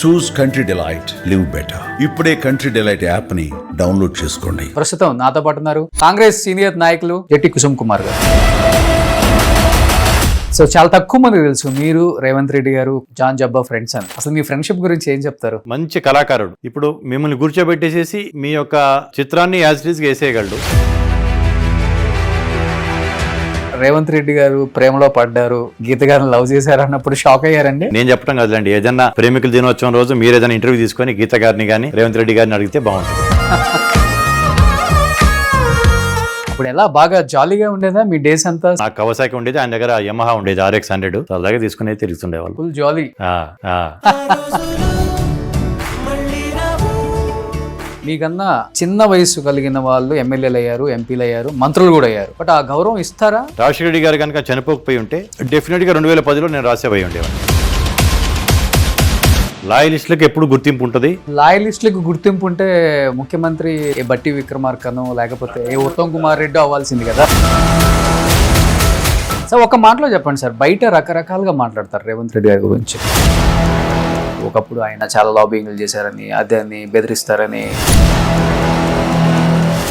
చూస్ country delight, live better. ఇప్పుడే country delight app ని download చేసుకోండి. ప్రస్తుతం నాతో పాటు ఉన్నారు కాంగ్రెస్ సీనియర్ నాయకులు జట్టి కుసుమ్ కుమార్ గారు. సో చాలా తక్కువ మంది తెలుసు మీరు రేవంత్ రెడ్డి గారు జాన్ జబ్బా ఫ్రెండ్స్ అని. అసలు మీ ఫ్రెండ్షిప్ గురించి ఏం చెప్తారు? మంచి కళాకారుడు. ఇప్పుడు మిమ్మల్ని కూర్చోబెట్టేసేసి మీ యొక్క చిత్రాన్ని యాజ్ ఇట్ ఈస్ వేసేయగలడు. రేవంత్ రెడ్డి గారు ప్రేమలో పడ్డారు, గీత గారిని లవ్ చేశారు అన్నప్పుడు షాక్ అయ్యారండి? నేను చెప్పడం కదండి, ఏదైనా ప్రేమికుల దినోత్సవం రోజు మీరు ఏదైనా ఇంటర్వ్యూ తీసుకొని గీత గారిని కానీ రేవంత్ రెడ్డి గారిని అడిగితే బాగుంటుంది. ఇప్పుడు ఎలా బాగా జాలీగా ఉండేదా మీ డేస్ అంతా? నాకు కవసాకి ఉండేది, ఆయన దగ్గర యమహా ఉండేది RX-100, అలాగే తీసుకుని తిరుగుతుండేవాళ్ళు. ఫుల్ జాలీ. మీకన్నా చిన్న వయసు కలిగిన వాళ్ళు ఎమ్మెల్యేలు అయ్యారు, ఎంపీలు అయ్యారు, మంత్రులు కూడా అయ్యారు. బట్ ఆ గౌరవం ఇస్తారా? రాజశేఖర రెడ్డి గారు కనుక చనిపోకపోయి ఉంటే డెఫినెట్ గా 2010లో నేను రాసేపోయి ఉండేవాడిని. లాయలిస్టులకు ఎప్పుడు గుర్తింపు ఉంటుంది. లాయలిస్టులకు గుర్తింపు ఉంటే ముఖ్యమంత్రి బట్టి విక్రమార్కను లేకపోతే ఉత్తమ్ కుమార్ రెడ్డి అవ్వాల్సింది కదా. సో ఒక మాటలో చెప్పండి సార్, బయట రకరకాలుగా మాట్లాడతారు రేవంత్ రెడ్డి గారి గురించి. ఒకప్పుడు ఆయన చాలా లాబింగ్లు చేశారని, అదని బెదిరిస్తారని.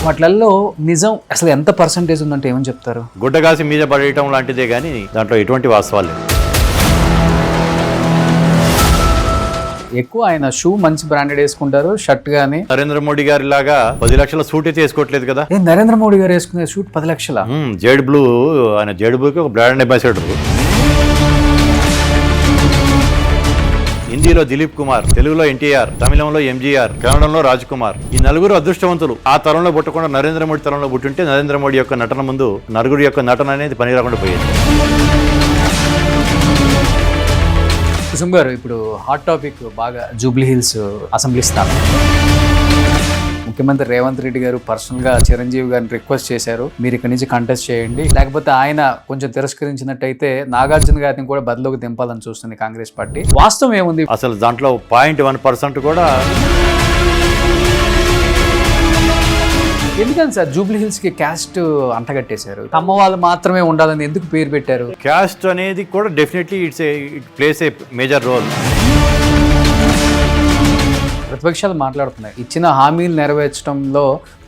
వాటిల్లో నిజం అసలు ఎంత పర్సంటేజ్ ఉందంటే ఏమని చెప్తారు? గుడ్డగాసి మీద పడేయటం లాంటిదే కానీ దాంట్లో ఎటువంటి వాస్తవాలు లేవు. ఎక్కువ ఆయన షూ మంచి బ్రాండెడ్ వేసుకుంటారు, షర్ట్ గానీ. నరేంద్ర మోడీ గారి లాగా 10 లక్షల సూట్ అయితే వేసుకోవట్లేదు కదా. నరేంద్ర మోడీ గారు వేసుకునే షూట్ 10 లక్షల? జేడ్ బ్లూ, ఆయన జేడ్ బ్లూకి ఒక బ్రాండ్ అంబాసిడర్. హిందీలో దిలీప్ కుమార్, తెలుగులో NTR, తమిళంలో MGR, కన్నడంలో రాజ్ కుమార్. ఈ నలుగురు అదృష్టవంతులు. ఆ తరంలో పుట్టకుండా నరేంద్ర మోడీ తరంలో పుట్టుంటే నరేంద్ర మోడీ యొక్క నటన ముందు నలుగురు యొక్క నటన అనేది పని రాకుండా పోయేది. కుసుమ్ గారు, ఇప్పుడు హాట్ టాపిక్ బాగా జూబ్లీ హిల్స్ అసెంబ్లీ స్థానం. ముఖ్యమంత్రి రేవంత్ రెడ్డి గారు పర్సనల్ గా చిరంజీవి గారిని రిక్వెస్ట్ చేశారు, మీరు ఇక్కడ నుంచి కంటెస్ట్ చేయండి, లేకపోతే ఆయన కొంచెం తిరస్కరించినట్టయితే నాగార్జున గారిని కూడా బదిలోకి దింపాలని చూస్తుంది కాంగ్రెస్ పార్టీ. వాస్తవం ఏముంది అసలు దాంట్లో 0.1% కూడా? ఎందుకని సార్ జూబ్లీ హిల్స్ కి క్యాస్ట్ అంటగట్టేశారు? తమ వాళ్ళు మాత్రమే ఉండాలని ఎందుకు పేరు పెట్టారు? క్యాస్ట్ అనేది కూడా definitely it plays a major role. ప్రతిపక్షాలు మాట్లాడుతున్నాయి, ఇచ్చిన హామీలు నెరవేర్చడంలో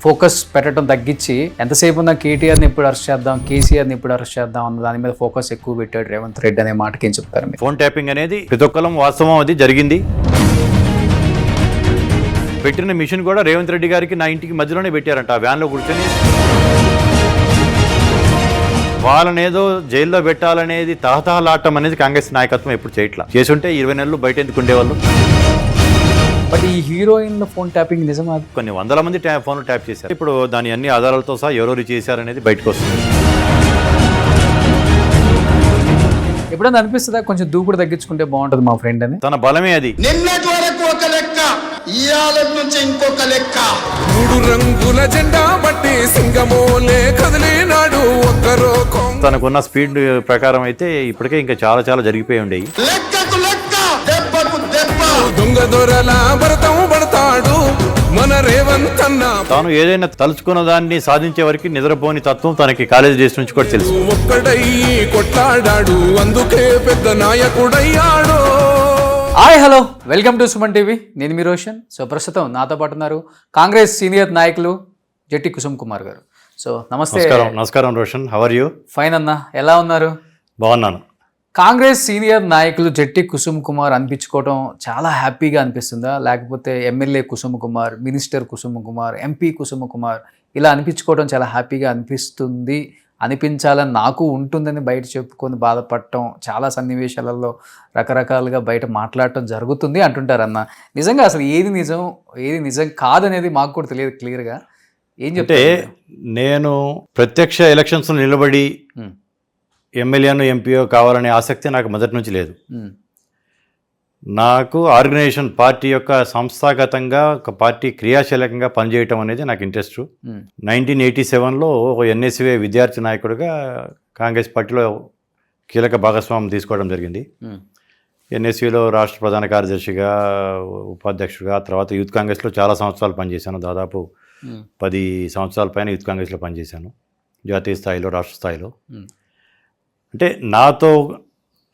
ఫోకస్ పెట్టడం తగ్గించి ఎంతసేపు ఉన్న KTRని ఎప్పుడు అరెస్ట్ చేద్దాం, KCRని ఎప్పుడు అరెస్ట్ చేద్దాం అన్న దాని మీద ఫోకస్ ఎక్కువ పెట్టాడు రేవంత్ రెడ్డి అనే మాటకి ఏం చెప్తారు మీరు? ఫోన్ ట్యాపింగ్ అనేది ప్రతి ఒక్కరం వాస్తవం, అది జరిగింది. పెట్టిన మిషన్ కూడా రేవంత్ రెడ్డి గారికి నా ఇంటికి మధ్యలోనే పెట్టారంట. ఆ వ్యాన్లో కూర్చొని వాళ్ళనేదో జైల్లో పెట్టాలనేది తహతహలాటం అనేది కాంగ్రెస్ నాయకత్వం ఎప్పుడు చేయట్లా. చేసుంటే 20 నెలలు బయట ఎందుకు ఉండేవాళ్ళు? బట్ ఈ హీరోయిన్ ఫోన్ ట్యాపింగ్ నిజమా? కొన్ని వందల మంది ఫోన్లు ట్యాప్ చేశారు. ఇప్పుడు దాని అన్ని ఆధారాలతో సహా ఎవరెవరు చేశారనేది బయటకు వస్తుంది. ఎప్పుడైనా అనిపిస్తుందా కొంచెం దూకుడు తగ్గించుకుంటే బాగుంటుంది మా ఫ్రెండ్ అని? తన బలమే అది. నిన్నటి వరకు ఒక లెక్క, ఇయాల నుంచి ఇంకొక లెక్క. 3 రంగుల జెండా బట్టి సింగమోలే కదిలినాడు ఒక్కరో. తనకున్న స్పీడ్ ప్రకారం అయితే ఇప్పటికే ఇంకా చాలా చాలా జరిగిపోయి ఉండేవి. లెక్కకు లెక్క, దెబ్బకు దెబ్బ. దొంగ దొరల భరతం పడతాడు మన రేవంత్ అన్న. తాను ఏదైనా తలుచుకున్న దాన్ని సాధించే వరకు నిద్రపోని తత్వం తనకి కాలేజ్ డేస్ నుంచి కూడా తెలుసు. ఒక్కడయ్యి కొట్లాడాడు, అందుకే పెద్ద నాయకుడయ్యాడు. Hi hello, welcome to Suman TV. నేను మీ రోషన్. సో ప్రస్తుతం నాతో పాటు ఉన్నారు కాంగ్రెస్ సీనియర్ నాయకులు జట్టి కుసుమ్ కుమార్ గారు. సో నమస్తే. నమస్కారం Roshan, how are you? Fine అన్న, ఎలా ఉన్నారు? బాగున్నాను. కాంగ్రెస్ సీనియర్ నాయకులు జట్టి కుసుమ్ కుమార్ అనిపించుకోవడం చాలా హ్యాపీగా అనిపిస్తుందా, లేకపోతే MLA Kusum Kumar, minister Kusum Kumar, MP Kusum Kumar ఇలా అనిపించుకోవడం చాలా హ్యాపీగా అనిపిస్తుంది, అనిపించాలని నాకు ఉంటుందని బయట చెప్పుకొని బాధపడటం, చాలా సన్నివేశాలలో రకరకాలుగా బయట మాట్లాడటం జరుగుతుంది అంటుంటారన్న. నిజంగా అసలు ఏది నిజం ఏది నిజం కాదనేది మాకు కూడా తెలియదు క్లియర్గా. ఏం చెప్తే నేను ప్రత్యక్ష ఎలక్షన్స్ నిలబడి ఎమ్మెల్యేను ఎంపీఓ కావాలనే ఆసక్తి నాకు మొదటి నుంచి లేదు. నాకు ఆర్గనైజేషన్ పార్టీ యొక్క సంస్థాగతంగా ఒక పార్టీ క్రియాశీలకంగా పనిచేయటం అనేది నాకు ఇంట్రెస్ట్. 1987లో ఒక NSWA విద్యార్థి నాయకుడిగా కాంగ్రెస్ పార్టీలో కీలక భాగస్వామ్యం తీసుకోవడం జరిగింది. NSWలో రాష్ట్ర ప్రధాన కార్యదర్శిగా, ఉపాధ్యక్షుడిగా, తర్వాత యూత్ కాంగ్రెస్లో చాలా సంవత్సరాలు పనిచేశాను. దాదాపు 10 సంవత్సరాల పైన యూత్ కాంగ్రెస్లో పనిచేశాను, జాతీయ స్థాయిలో, రాష్ట్ర స్థాయిలో. అంటే నాతో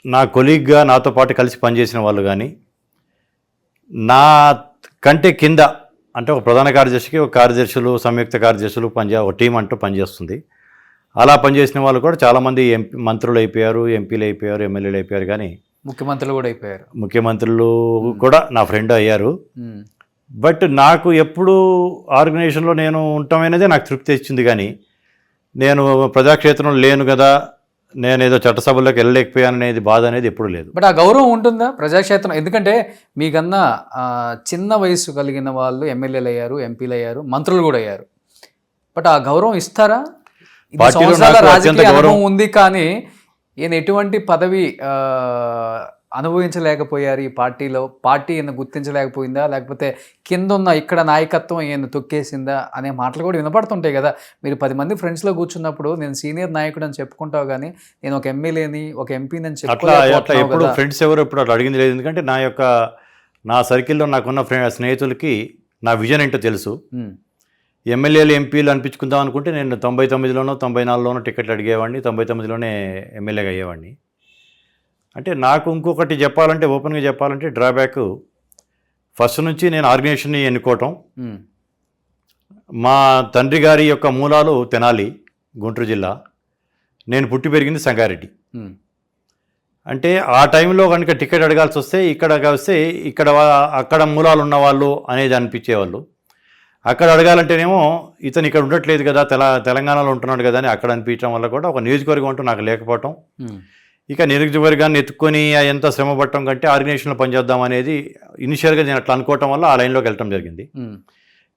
నా కొలీగ్గా నాతో పాటు కలిసి పనిచేసిన వాళ్ళు కానీ నా కంటే కింద అంటే ఒక ప్రధాన కార్యదర్శికి ఒక కార్యదర్శులు, సంయుక్త కార్యదర్శులు ఒక టీం అంటూ పనిచేస్తుంది. అలా పనిచేసిన వాళ్ళు కూడా చాలామంది మంత్రులు అయిపోయారు, ఎంపీలు అయిపోయారు, ఎమ్మెల్యేలు అయిపోయారు. కానీ ముఖ్యమంత్రులు కూడా అయిపోయారు. ముఖ్యమంత్రులు కూడా నా ఫ్రెండ్ అయ్యారు. బట్ నాకు ఎప్పుడు ఆర్గనైజేషన్లో నేను ఉండటమైనదే నాకు తృప్తి ఇచ్చింది. కానీ నేను ప్రజాక్షేత్రంలో లేను కదా, నేను ఏదో చట్టసభల్లోకి వెళ్ళలేకపోయాను అనేది బాధ అనేది ఎప్పుడు లేదు. బట్ ఆ గౌరవం ఉంటుందా ప్రజాక్షేత్రం? ఎందుకంటే మీకన్నా చిన్న వయసు కలిగిన వాళ్ళు ఎమ్మెల్యేలు అయ్యారు, ఎంపీలు అయ్యారు, మంత్రులు కూడా అయ్యారు. బట్ ఆ గౌరవం ఇస్తారా? పార్టీలో నాకు అత్యంత గౌరవం ఉంది, కానీ ఈయన ఎటువంటి పదవి అనుభవించలేకపోయారు ఈ పార్టీలో, పార్టీ ఈయన గుర్తించలేకపోయిందా, లేకపోతే కింద ఉన్న ఇక్కడ నాయకత్వం ఈయన తొక్కేసిందా అనే మాటలు కూడా వినపడుతుంటాయి కదా. మీరు 10 మంది ఫ్రెండ్స్లో కూర్చున్నప్పుడు నేను సీనియర్ నాయకుడు అని చెప్పుకుంటావు, కానీ నేను ఒక ఎమ్మెల్యేని, ఒక ఎంపీని అని అట్లా ఎప్పుడు ఫ్రెండ్స్ ఎవరు ఎప్పుడు అట్లా అడిగింది లేదు. ఎందుకంటే నా సర్కిల్లో నాకున్న స్నేహితులకి నా విజన్ ఏంటో తెలుసు. ఎమ్మెల్యేలు, ఎంపీలు అనిపించుకుందాం అనుకుంటే నేను 99లోనో 94లోనో టికెట్లు అడిగేవాడిని, 99లోనే ఎమ్మెల్యేగా అయ్యేవాడిని. అంటే నాకు ఇంకొకటి చెప్పాలంటే, ఓపెన్గా చెప్పాలంటే డ్రాబ్యాక్ ఫస్ట్ నుంచి నేను ఆర్గనైజేషన్ని ఎన్నుకోవటం. మా తండ్రి గారి యొక్క మూలాలు తెనాలి, గుంటూరు జిల్లా. నేను పుట్టి పెరిగింది సంగారెడ్డి. అంటే ఆ టైంలో కనుక టికెట్ అడగాల్సి వస్తే అక్కడ మూలాలు ఉన్నవాళ్ళు అనేది అనిపించేవాళ్ళు. అక్కడ అడగాలంటేనేమో ఇతను ఇక్కడ ఉండట్లేదు కదా, తెలంగాణలో ఉంటున్నాడు కదా అని అక్కడ అనిపించడం వల్ల కూడా ఒక నియోజకవర్గం అంటూ నాకు లేకపోవటం. ఇక నియోజకవర్గాన్ని ఎత్తుక్కొని ఎంత శ్రమ పట్టడం కంటే ఆర్గనైజేషన్లో పనిచేద్దాం అనేది ఇనిషియల్గా నేను అట్లా అనుకోవటం వల్ల ఆ లైన్లోకి వెళ్ళడం జరిగింది.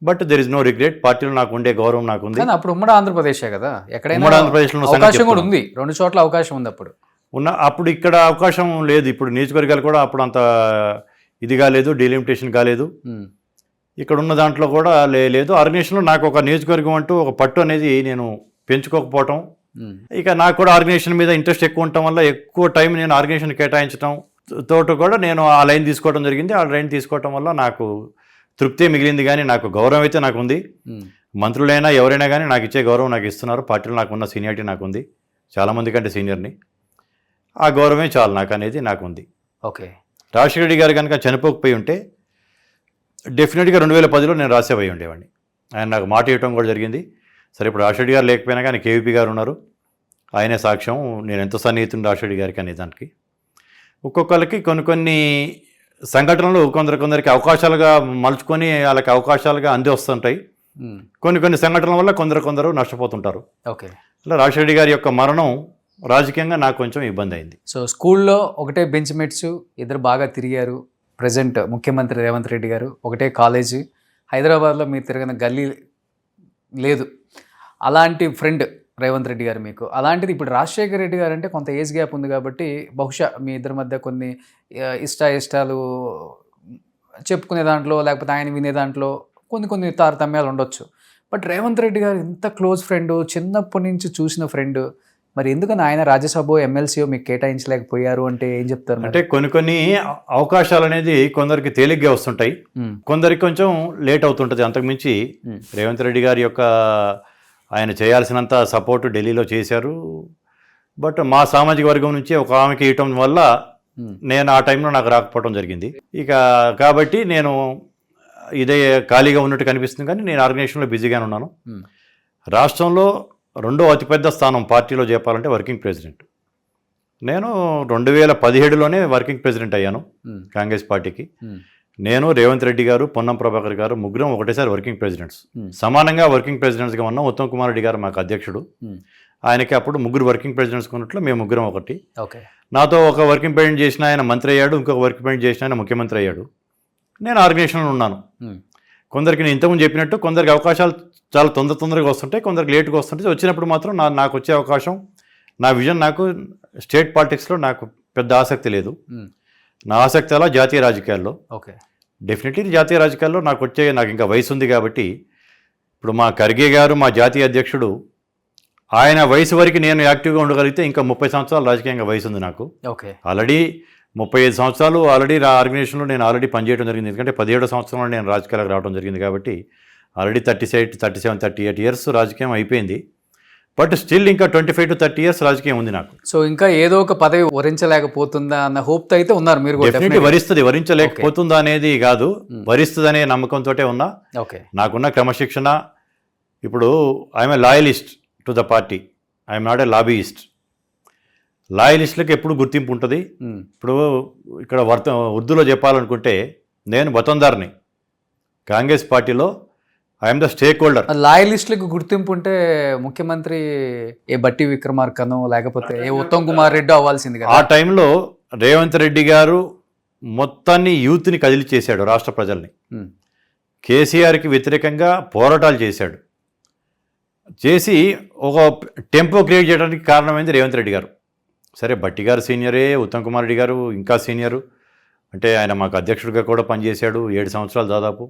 But there is no regret. పార్టీలో నాకు ఉండే గౌరవం నాకు ఉంది. అప్పుడు ఉమ్మడి ఆంధ్రప్రదేశే కదా, ఎక్కడైనా ఉమ్మడి ఆంధ్రప్రదేశ్లో అవకాశం కూడా ఉంది, 2 చోట్ల అవకాశం ఉంది. అప్పుడు ఇక్కడ అవకాశం లేదు. ఇప్పుడు నియోజకవర్గాలు కూడా అప్పుడు అంత ఇది కాలేదు, డీలిమిటేషన్ కాలేదు. ఇక్కడ ఉన్న దాంట్లో కూడా లేదు. ఆర్గనైజేషన్లో నాకు ఒక నియోజకవర్గం అంటూ ఒక పట్టు అనేది నేను పెంచుకోకపోవటం, ఇక నాకు కూడా ఆర్గనైజేషన్ మీద ఇంట్రెస్ట్ ఎక్కువ ఉండటం వల్ల ఎక్కువ టైం నేను ఆర్గనైజేషన్ కేటాయించడం తోట కూడా నేను ఆ లైన్ తీసుకోవడం జరిగింది. ఆ లైన్ తీసుకోవటం వల్ల నాకు తృప్తి మిగిలింది. కానీ నాకు గౌరవం అయితే నాకు ఉంది. మంత్రులైనా ఎవరైనా కానీ నాకు ఇచ్చే గౌరవం నాకు ఇస్తున్నారు. పార్టీలో నాకు ఉన్న సీనియారిటీ నాకు ఉంది, చాలామంది కంటే సీనియర్ని. ఆ గౌరవమే చాలు నాకు అనేది నాకు ఉంది. ఓకే. రాజశేఖర రెడ్డి గారు కనుక చనిపోకపోయి ఉంటే డెఫినెట్గా 2010లో నేను రాసేపోయి ఉండేవాడిని. ఆయన నాకు మాట ఇవ్వడం కూడా జరిగింది. సరే, ఇప్పుడు రాజశేఖర రెడ్డి గారు లేకపోయినా కానీ కేవీపీ గారు ఉన్నారు, ఆయనే సాక్ష్యం. నేను ఎంత సన్నిహితుడు రాజశేఖర రెడ్డి గారికి అనే దానికి. ఒక్కొక్కరికి కొన్ని సంఘటనలు కొందరికి అవకాశాలుగా మలుచుకొని వాళ్ళకి అవకాశాలుగా అంది వస్తుంటాయి. కొన్ని సంఘటనల వల్ల కొందరు నష్టపోతుంటారు. ఓకే. అలా రాజశేఖర రెడ్డి గారి యొక్క మరణం రాజకీయంగా నాకు కొంచెం ఇబ్బంది అయింది. సో స్కూల్లో ఒకటే బెంచ్ మేట్స్, ఇద్దరు బాగా తిరిగారు. ప్రజెంట్ ముఖ్యమంత్రి రేవంత్ రెడ్డి గారు, ఒకటే కాలేజీ. హైదరాబాద్లో మీరు తిరిగిన గల్లీ లేదు. అలాంటి ఫ్రెండ్ రేవంత్ రెడ్డి గారు మీకు. అలాంటిది ఇప్పుడు రాజశేఖర రెడ్డి గారు అంటే కొంత ఏజ్ గ్యాప్ ఉంది కాబట్టి బహుశా మీ ఇద్దరి మధ్య కొన్ని ఇష్టాలు చెప్పుకునే దాంట్లో, లేకపోతే ఆయన వినే దాంట్లో కొన్ని తారతమ్యాలు ఉండొచ్చు. బట్ రేవంత్ రెడ్డి గారు ఇంత క్లోజ్ ఫ్రెండ్, చిన్నప్పటి నుంచి చూసిన ఫ్రెండ్, మరి ఎందుకని ఆయన రాజ్యసభ ఎమ్మెల్సీఓ మీకు కేటాయించలేకపోయారు అంటే ఏం చెప్తారు? అంటే కొన్ని అవకాశాలు అనేది కొందరికి తేలిగ్గా వస్తుంటాయి, కొందరికి కొంచెం లేట్ అవుతుంటుంది. అంతకుమించి రేవంత్ రెడ్డి గారి యొక్క ఆయన చేయాల్సినంత సపోర్టు ఢిల్లీలో చేశారు. బట్ మా సామాజిక వర్గం నుంచి ఒక ఆమెకి ఇవ్వటం వల్ల నేను ఆ టైంలో నాకు రాకపోవడం జరిగింది. ఇక కాబట్టి నేను ఇదే ఖాళీగా ఉన్నట్టు కనిపిస్తుంది. కానీ నేను ఆర్గనైజేషన్లో బిజీగానే ఉన్నాను. రాష్ట్రంలో 2వ అతిపెద్ద స్థానం పార్టీలో చెప్పాలంటే వర్కింగ్ ప్రెసిడెంట్. నేను 2017లోనే వర్కింగ్ ప్రెసిడెంట్ అయ్యాను కాంగ్రెస్ పార్టీకి. నేను, రేవంత్ రెడ్డి గారు, పొన్నం ప్రభాకర్ గారు ముగ్గురం ఒకటేసారి వర్కింగ్ ప్రెసిడెంట్స్. సమానంగా వర్కింగ్ ప్రెసిడెంట్స్గా ఉన్నాం. ఉత్తమ్ కుమార్ రెడ్డి గారు మాకు అధ్యక్షుడు. ఆయనకి అప్పుడు 3 వర్కింగ్ ప్రెసిడెంట్స్ ఉన్నట్లు మేము ముగ్గురం ఒకటి. నాతో ఒక వర్కింగ్ ప్రెసిడెంట్ చేసిన ఆయన మంత్రి అయ్యాడు, ఇంకొక వర్కింగ్ ప్రెసిడెంట్ చేసిన ఆయన ముఖ్యమంత్రి అయ్యాడు. నేను ఆర్గనైజేషన్లో ఉన్నాను. కొందరికి నేను ఇంతకుముందు చెప్పినట్టు కొందరికి అవకాశాలు చాలా తొందరగా వస్తుంటాయి, కొందరికి లేట్గా వస్తుంటాయి. వచ్చినప్పుడు మాత్రం నాకు వచ్చే అవకాశం, నా విజన్, నాకు స్టేట్ పాలిటిక్స్లో నాకు పెద్ద ఆసక్తి లేదు. నా ఆసక్తి అలా జాతీయ రాజకీయాల్లో. ఓకే. డెఫినెట్లీ జాతీయ రాజకీయాల్లో నాకు ఇంకా వయసు ఉంది కాబట్టి, ఇప్పుడు మా ఖర్గే గారు మా జాతీయ అధ్యక్షుడు, ఆయన వయసు వరకు నేను యాక్టివ్గా ఉండగలిగితే ఇంకా 30 సంవత్సరాలు రాజకీయంగా వయసు ఉంది నాకు. ఓకే. ఆల్రెడీ 35 సంవత్సరాలు ఆల్రెడీ ఆర్గనైజేషన్లో నేను ఆల్రెడీ పనిచేయడం జరిగింది. ఎందుకంటే 17వ సంవత్సరంలో నేను రాజకీయాలకు రావడం జరిగింది కాబట్టి ఆల్రెడీ 37, 38 ఇయర్స్ రాజకీయం అయిపోయింది. బట్ స్టిల్ ఇంకా 25 to 30 years రాజకీయం ఉంది నాకు. సో ఇంకా ఏదో ఒక పదవి వరించలేకపోతుందా అన్న హోప్తో అయితే ఉన్నారు మీరు కూడా డెఫినెట్లీ వరిస్తుంది, వరించలేకపోతుందా అనేది కాదు, వరిస్తుంది అనే నమ్మకంతో ఉన్నా. ఓకే, నాకున్న క్రమశిక్షణ, ఇప్పుడు I'm a loyalist to the party, I'm not a lobbyist. లాయలిస్టులకు ఎప్పుడు గుర్తింపు ఉంటుంది. ఇప్పుడు ఇక్కడ ఉర్దూలో చెప్పాలనుకుంటే నేను వతందార్ని, కాంగ్రెస్ పార్టీలో ఐఎమ్ ద స్టేక్ హోల్డర్. లాయలిస్టులకు గుర్తింపు ఉంటే ముఖ్యమంత్రి ఏ బట్టి విక్రమార్కనో లేకపోతే ఏ ఉత్తమ్ కుమార్ రెడ్డి అవ్వాల్సింది కదా. ఆ టైంలో రేవంత్ రెడ్డి గారు మొత్తాన్ని యూత్ని కదిలి చేశాడు, రాష్ట్ర ప్రజల్ని. కేసీఆర్కి వ్యతిరేకంగా పోరాటాలు చేశాడు, చేసి ఒక టెంపో క్రియేట్ చేయడానికి కారణమైంది రేవంత్ రెడ్డి గారు. సరే, బట్టి గారు సీనియరే, ఉత్తమ్ కుమార్ రెడ్డి గారు ఇంకా సీనియరు, అంటే ఆయన మాకు అధ్యక్షుడిగా కూడా పనిచేశాడు 7 సంవత్సరాలు దాదాపు.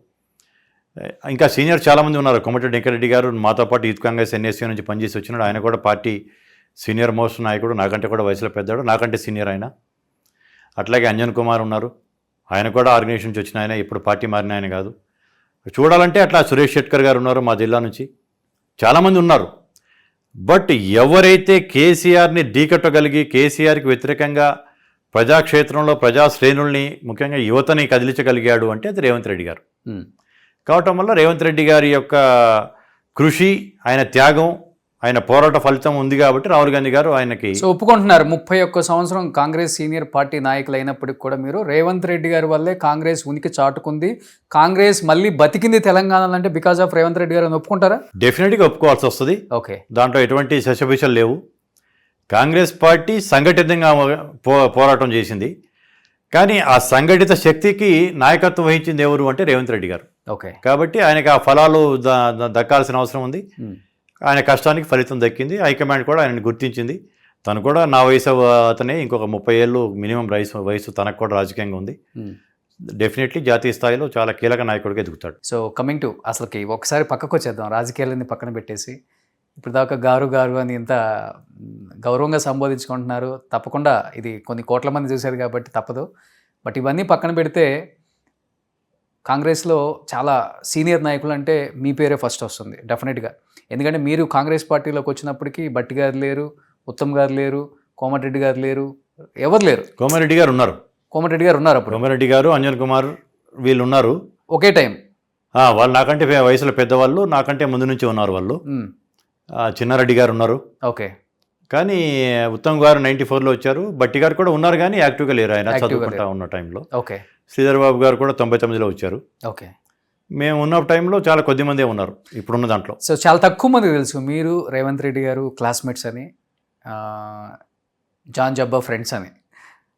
ఇంకా సీనియర్ చాలామంది ఉన్నారు. కోమటిరెడ్డి వెంకరెడ్డి గారు మాతో పాటు యూత్ కాంగ్రెస్ ఎన్ఎస్సీ నుంచి పనిచేసి వచ్చినాడు, ఆయన కూడా పార్టీ సీనియర్ మోస్ట్ నాయకుడు, నాకంటే కూడా వయసులో పెద్దాడు, నాకంటే సీనియర్ ఆయన. అట్లాగే అంజన్ కుమార్ ఉన్నారు, ఆయన కూడా ఆర్గనైజేషన్ నుంచి వచ్చిన ఆయన, ఇప్పుడు పార్టీ మారిన ఆయన కాదు. చూడాలంటే అట్లా సురేష్ షెట్కర్ గారు ఉన్నారు మా జిల్లా నుంచి, చాలామంది ఉన్నారు. బట్ ఎవరైతే కేసీఆర్ని ఢీకట్టగలిగి కేసీఆర్కి వ్యతిరేకంగా ప్రజాక్షేత్రంలో ప్రజా శ్రేణుల్ని ముఖ్యంగా యువతని కదిలించగలిగాడు అంటే అది రేవంత్ రెడ్డి గారు. కావటం వల్ల రేవంత్ రెడ్డి గారి యొక్క కృషి, ఆయన త్యాగం, ఆయన పోరాట ఫలితం ఉంది కాబట్టి రాహుల్ గాంధీ గారు ఆయనకి. సో ఒప్పుకుంటున్నారు 31 సంవత్సరం కాంగ్రెస్ సీనియర్ పార్టీ నాయకులు అయినప్పటికీ కూడా మీరు రేవంత్ రెడ్డి గారి వల్లే కాంగ్రెస్ ఉనికి చాటుకుంది, కాంగ్రెస్ మళ్ళీ బతికింది తెలంగాణలో అంటే బికాజ్ ఆఫ్ రేవంత్ రెడ్డి గారు అని ఒప్పుకుంటారా? డెఫినెట్గా ఒప్పుకోవాల్సి వస్తుంది. ఓకే, దాంట్లో ఎటువంటి శశభిషలు లేవు. కాంగ్రెస్ పార్టీ సంఘటితంగా పోరాటం చేసింది, కానీ ఆ సంఘటిత శక్తికి నాయకత్వం వహించింది ఎవరు అంటే రేవంత్ రెడ్డి గారు. ఓకే, కాబట్టి ఆయనకి ఆ ఫలాలు దక్కాల్సిన అవసరం ఉంది. ఆయన కష్టానికి ఫలితం దక్కింది. హైకమాండ్ కూడా ఆయనని గుర్తించింది. తను కూడా నా వయసు అతనే, ఇంకొక 30 ఏళ్ళు మినిమం వయసు తనకు కూడా రాజకీయంగా ఉంది. డెఫినెట్లీ జాతీయ స్థాయిలో చాలా కీలక నాయకుడిగా ఎదుగుతాడు. సో కమింగ్ టు అసలుకి ఒకసారి పక్కకు వచ్చేద్దాం, రాజకీయాలని పక్కన పెట్టేసి. ఇప్పుడు దాకా గారు గారు అని ఇంత గౌరవంగా సంబోధించుకుంటున్నారు. తప్పకుండా ఇది కొన్ని కోట్ల మంది చూశారు కాబట్టి తప్పదు. బట్ ఇవన్నీ పక్కన పెడితే కాంగ్రెస్లో చాలా సీనియర్ నాయకులు అంటే మీ పేరే ఫస్ట్ వస్తుంది డెఫినెట్గా. ఎందుకంటే మీరు కాంగ్రెస్ పార్టీలోకి వచ్చినప్పటికీ బట్టి గారు లేరు, ఉత్తమ్ గారు లేరు, కోమటిరెడ్డి గారు లేరు, ఎవరు లేరు. కోమటిరెడ్డి గారు ఉన్నారు అప్పుడు కోమటిరెడ్డి గారు, అంజన్ కుమార్ వీళ్ళు ఉన్నారు ఒకే టైం. వాళ్ళు నాకంటే వయసులో పెద్దవాళ్ళు, నాకంటే ముందు నుంచి ఉన్నారు వాళ్ళు. చిన్నారెడ్డి గారు ఉన్నారు. ఓకే, కానీ ఉత్తమ్ గారు 94లో వచ్చారు. బట్టి గారు కూడా ఉన్నారు కానీ యాక్టివ్గా లేరు, ఆయన చదువుకుంటా ఉన్న టైంలో. ఓకే, శ్రీధర్ బాబు గారు కూడా 99లో వచ్చారు. ఓకే, మేము ఉన్న టైంలో చాలా కొద్ది మందే ఉన్నారు ఇప్పుడున్న దాంట్లో. సో చాలా తక్కువ మంది తెలుసు మీరు రేవంత్ రెడ్డి గారు క్లాస్మేట్స్ అని, జాన్ జబ్బా ఫ్రెండ్స్ అని.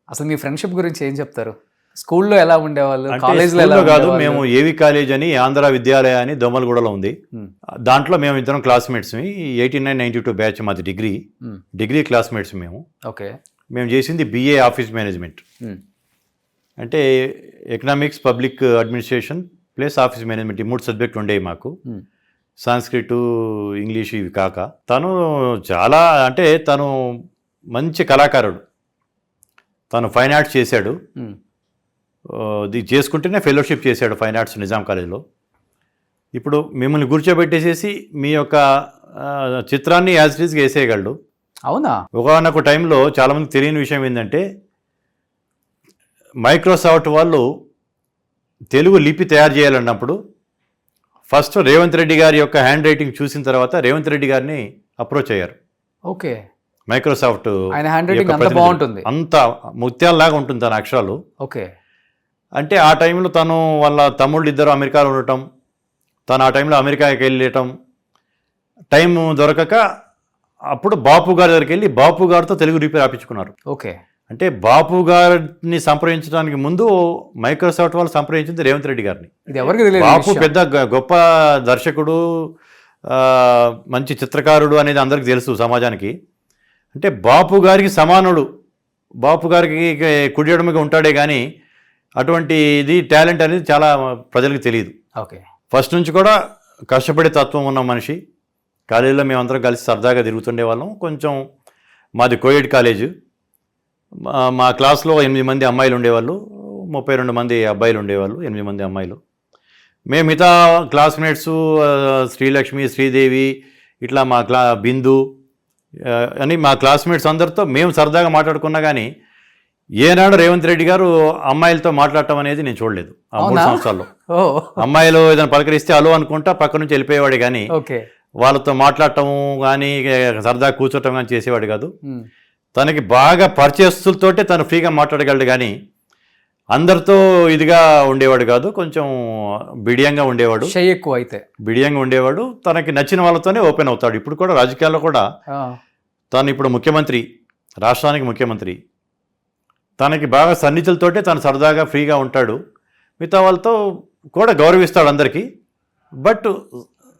అసలు మీ ఫ్రెండ్షిప్ గురించి ఏం చెప్తారు? స్కూల్లో ఎలా ఉండేవాళ్ళు, కాలేజ్లో ఎలా కాదు? మేము ఏవి కాలేజ్ అని ఆంధ్ర విద్యాలయ అని దోమలగూడలో ఉంది. దాంట్లో మేము ఇద్దరం క్లాస్మేట్స్. 89-92 బ్యాచ్ మాది, డిగ్రీ క్లాస్మేట్స్ మేము. ఓకే, మేము చేసింది BA ఆఫీస్ మేనేజ్మెంట్, అంటే economics, public administration plus office management, ఈ 3 సబ్జెక్టులు ఉండేవి మాకు. సాంస్క్రిట్, ఇంగ్లీష్ ఇవి కాక. తను చాలా, అంటే తను మంచి కళాకారుడు. తను ఫైన్ ఆర్ట్స్ చేశాడు, ఇది చేసుకుంటేనే ఫెలోషిప్ చేశాడు ఫైన్ ఆర్ట్స్ నిజాం కాలేజీలో. ఇప్పుడు మిమ్మల్ని కూర్చోబెట్టేసేసి మీ యొక్క చిత్రాన్ని యాజ్ ఇట్ ఈస్గా వేసేయగలడు. అవునా? ఒకనొక టైంలో చాలామంది తెలియని విషయం ఏంటంటే, మైక్రోసాఫ్ట్ వాళ్ళు తెలుగు లిపి తయారు చేయాలన్నప్పుడు ఫస్ట్ రేవంత్ రెడ్డి గారి యొక్క హ్యాండ్ రైటింగ్ చూసిన తర్వాత రేవంత్ రెడ్డి గారిని అప్రోచ్ అయ్యారు. ఓకే, మైక్రోసాఫ్ట్ ఆయన హ్యాండ్ రైటింగ్ అంత బాగుంటుంది, అంత ముత్యాలలాగా ఉంటుంది తన అక్షరాలు. ఓకే, అంటే ఆ టైంలో తను వాళ్ళ తమ్ముళ్ళు ఇద్దరు అమెరికాలో ఉండటం, తను ఆ టైంలో అమెరికాకి వెళ్ళటం, టైం దొరకక అప్పుడు బాపు గారి దగ్గరికి వెళ్ళి బాపు గారితో తెలుగు లిపి రాపించుకున్నారు. ఓకే, అంటే బాపు గారిని సంప్రదించడానికి ముందు మైక్రోసాఫ్ట్ వాళ్ళు సంప్రదించింది రేవంత్ రెడ్డి గారిని. ఇది ఎవరికి తెలియదు. బాపు పెద్ద గొప్ప దర్శకుడు, మంచి చిత్రకారుడు అనేది అందరికీ తెలుసు సమాజానికి. అంటే బాపు గారికి సమానుడు, బాపు గారికి కుడియడమగా ఉంటాడే కానీ అటువంటి ఇది టాలెంట్ అనేది చాలా ప్రజలకు తెలియదు. ఓకే, ఫస్ట్ నుంచి కూడా కష్టపడే తత్వం ఉన్న మనిషి. కాలేజీలో మేమందరం కలిసి సరదాగా తిరుగుతుండే వాళ్ళం. కొంచెం మాది కోయెడ్ కాలేజు. మా క్లాస్లో 8 మంది అమ్మాయిలు ఉండేవాళ్ళు, 32 మంది అబ్బాయిలు ఉండేవాళ్ళు, 8 మంది అమ్మాయిలు. మేము మిగతా క్లాస్మేట్స్ శ్రీలక్ష్మి, శ్రీదేవి, ఇట్లా మా బిందు అని మా క్లాస్మేట్స్ అందరితో మేము సరదాగా మాట్లాడుకున్నా కానీ ఏనాడు రేవంత్ రెడ్డి గారు అమ్మాయిలతో మాట్లాడటం అనేది నేను చూడలేదు ఆ 3 అవునా? సంవత్సరాల్లో. ఓ అమ్మాయిలు ఏదైనా పలకరిస్తే అలో అనుకుంటా పక్క నుంచి వెళ్ళిపోయేవాడు కానీ ఓకే. వాళ్ళతో మాట్లాడటం కానీ సరదా కూర్చోటం కానీ చేసేవాడు కాదు. తనకి బాగా పరిచయస్తులతోటే తను ఫ్రీగా మాట్లాడగలడు కానీ అందరితో ఇదిగా ఉండేవాడు కాదు. కొంచెం బిడియంగా ఉండేవాడు. షై ఎక్కువ అయితే. బిడియంగా ఉండేవాడు. తనకి నచ్చిన వాళ్ళతోనే ఓపెన్ అవుతాడు. ఇప్పుడు కూడా రాజకీయాల్లో కూడా తను ఇప్పుడు ముఖ్యమంత్రి, రాష్ట్రానికి ముఖ్యమంత్రి, తనకి బాగా సన్నిహితులతోటే తను సరదాగా ఫ్రీగా ఉంటాడు. మిగతా వాళ్ళతో కూడా గౌరవిస్తాడు అందరికీ. బట్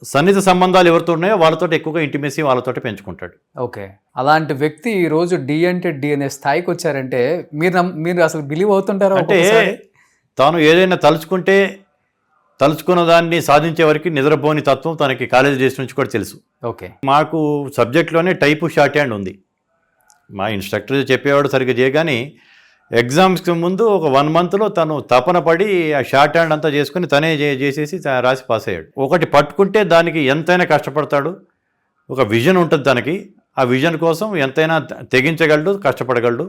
సన్నిహిత సంబంధాలు ఎవరితో ఉన్నాయో వాళ్ళతో ఎక్కువగా ఇంటిమేసీ వాళ్ళతో పెంచుకుంటాడు. ఓకే. అలాంటి వ్యక్తి ఈ రోజు డి అంటే డి అనే స్థాయికి వచ్చారంటే మీరు అసలు బిలీవ్ అవుతుంటారా? అంటే తాను ఏదైనా తలుచుకున్న దాన్ని సాధించే వరకు నిద్రపోని తత్వం తనకి కాలేజ్ డేస్ నుంచి కూడా తెలుసు. ఓకే. మాకు సబ్జెక్ట్లోనే టైపు షార్ట్ హ్యాండ్ ఉంది. మా ఇన్స్ట్రక్టర్ చెప్పేవాడు సరిగ్గా చేయగానే ఎగ్జామ్స్కి ముందు ఒక 1 monthలో తను తపన పడి ఆ షార్ట్ హ్యాండ్ అంతా చేసుకుని తనే చేసేసి రాసి పాస్ అయ్యాడు. ఒకటి పట్టుకుంటే దానికి ఎంతైనా కష్టపడతాడు. ఒక విజన్ ఉంటుంది తనకి. ఆ విజన్ కోసం ఎంతైనా తెగించగలడు, కష్టపడగలడు.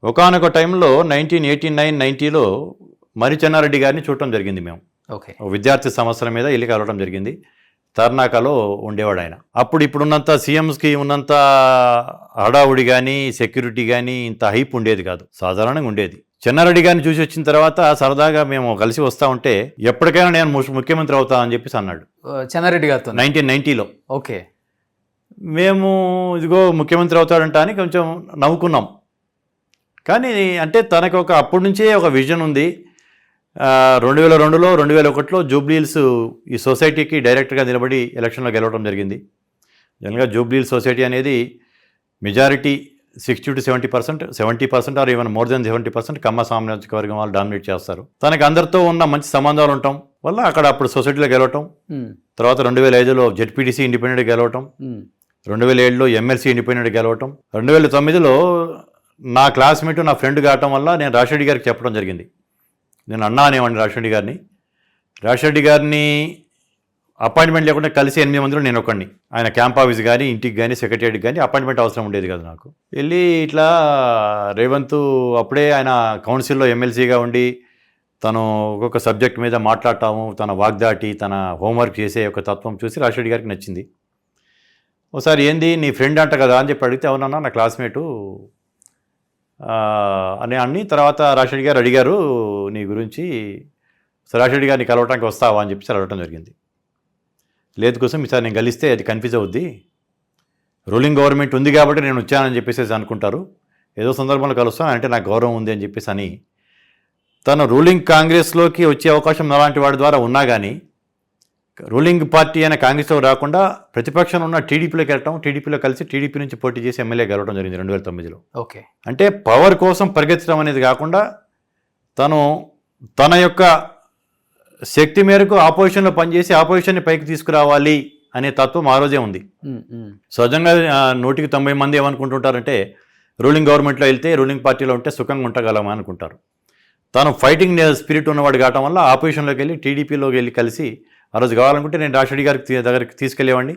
ఒకానొక టైంలో 1989-90లో మరి చెన్నారెడ్డి గారిని చూడటం జరిగింది మేము. ఓకే. విద్యార్థి సమస్యల మీద వెళ్ళి కలవడం జరిగింది. తర్నాకాలో ఉండేవాడు ఆయన. అప్పుడు ఇప్పుడున్నంత సీఎంస్కి ఉన్నంత హడావుడి కానీ సెక్యూరిటీ కానీ ఇంత హైప్ ఉండేది కాదు, సాధారణంగా ఉండేది. చెన్నారెడ్డి గారిని చూసి వచ్చిన తర్వాత సరదాగా మేము కలిసి వస్తూ ఉంటే ఎప్పటికైనా నేను ముఖ్యమంత్రి అవుతా అని చెప్పేసి అన్నాడు చెన్నారెడ్డి గారితో 1990లో. ఓకే. మేము ఇదిగో ముఖ్యమంత్రి అవుతాడంట అని కొంచెం నవ్వుకున్నాం. కానీ అంటే తనకు అప్పటి నుంచే ఒక విజన్ ఉంది. 2002లో 2001లో జూబ్లీహిల్స్ ఈ సొసైటీకి డైరెక్టర్గా నిలబడి ఎలక్షన్లో గెలవడం జరిగింది. జనరల్గా జూబ్లీహిల్స్ సొసైటీ అనేది majority 60 to 70% or even more than 70% Kamma సామాజిక వర్గం వాళ్ళు డామినేట్ చేస్తారు. తనకి అందరితో ఉన్న మంచి సంబంధాలు ఉండటం వల్ల అక్కడ అప్పుడు సొసైటీలో గెలవటం, తర్వాత 2005లో జెడ్పీటీసీ ఇండిపెండెంట్ గెలవటం, 2007లో ఎమ్మెల్సీ ఇండిపెండెంట్ గెలవటం, 2009లో నా క్లాస్మేట్ నా ఫ్రెండ్ కావటం వల్ల నేను రాజశేఖర్ గారికి చెప్పడం జరిగింది. నేను అన్నా అనేవాడిని రాజశేఖర్ గారిని అపాయింట్మెంట్ లేకుండా కలిసి 8 మందిలో నేను ఒకడిని. ఆయన క్యాంప్ ఆఫీస్ కానీ ఇంటికి కానీ సెక్రటరీకి కానీ అపాయింట్మెంట్ అవసరం ఉండేది కదా నాకు. వెళ్ళి ఇట్లా రేవంత్ అప్పుడే ఆయన కౌన్సిల్లో ఎమ్మెల్సీగా ఉండి తను ఒక్కొక్క సబ్జెక్ట్ మీద మాట్లాడటాము, తన వాగ్దాటి, తన హోంవర్క్ చేసే ఒక తత్వం చూసి రాజశేఖర్ గారికి నచ్చింది. ఒకసారి ఏంది నీ ఫ్రెండ్ అంట కదా అని చెప్పి అడిగితే అవునన్నా నా క్లాస్మేటు అని తర్వాత రాజశేఖర్ గారు అడిగారు నీ గురించి, రాజశేఖర్ గారిని కలవటానికి వస్తావా అని చెప్పి అడగటం జరిగింది. లేదు కోసం ఈసారి నేను కలిస్తే అది కన్ఫ్యూజ్ అవుద్ది, రూలింగ్ గవర్నమెంట్ ఉంది కాబట్టి నేను వచ్చానని చెప్పేసి అనుకుంటారు, ఏదో సందర్భంలో కలుస్తాను అంటే నాకు గౌరవం ఉంది అని చెప్పేసి అని తను రూలింగ్ కాంగ్రెస్లోకి వచ్చే అవకాశం అలాంటి వాడి ద్వారా ఉన్నా కానీ రూలింగ్ పార్టీ అయిన కాంగ్రెస్లో రాకుండా ప్రతిపక్షంలో ఉన్న టీడీపీలోకి వెళ్ళటం, టీడీపీలో కలిసి టీడీపీ నుంచి పోటీ చేసి ఎమ్మెల్యే గెలవడం జరిగింది 2009లో. ఓకే. అంటే పవర్ కోసం పరిగెత్తడం అనేది కాకుండా తను తన యొక్క శక్తి మేరకు ఆపోజిషన్లో పనిచేసి ఆపోజిషన్ని పైకి తీసుకురావాలి అనే తత్వం ఆ రోజే ఉంది. సహజంగా 190 మంది ఏమనుకుంటుంటారంటే రూలింగ్ గవర్నమెంట్లో వెళ్తే రూలింగ్ పార్టీలో ఉంటే సుఖంగా ఉండగలమా అనుకుంటారు. తను ఫైటింగ్ స్పిరిట్ ఉన్నవాడు కావటం వల్ల ఆపోజిషన్లోకి వెళ్ళి టీడీపీలోకి వెళ్ళి కలిసి ఆ రోజు కావాలనుకుంటే నేను రాజశేఖర్ గారికి దగ్గరికి తీసుకెళ్ళేవాడిని,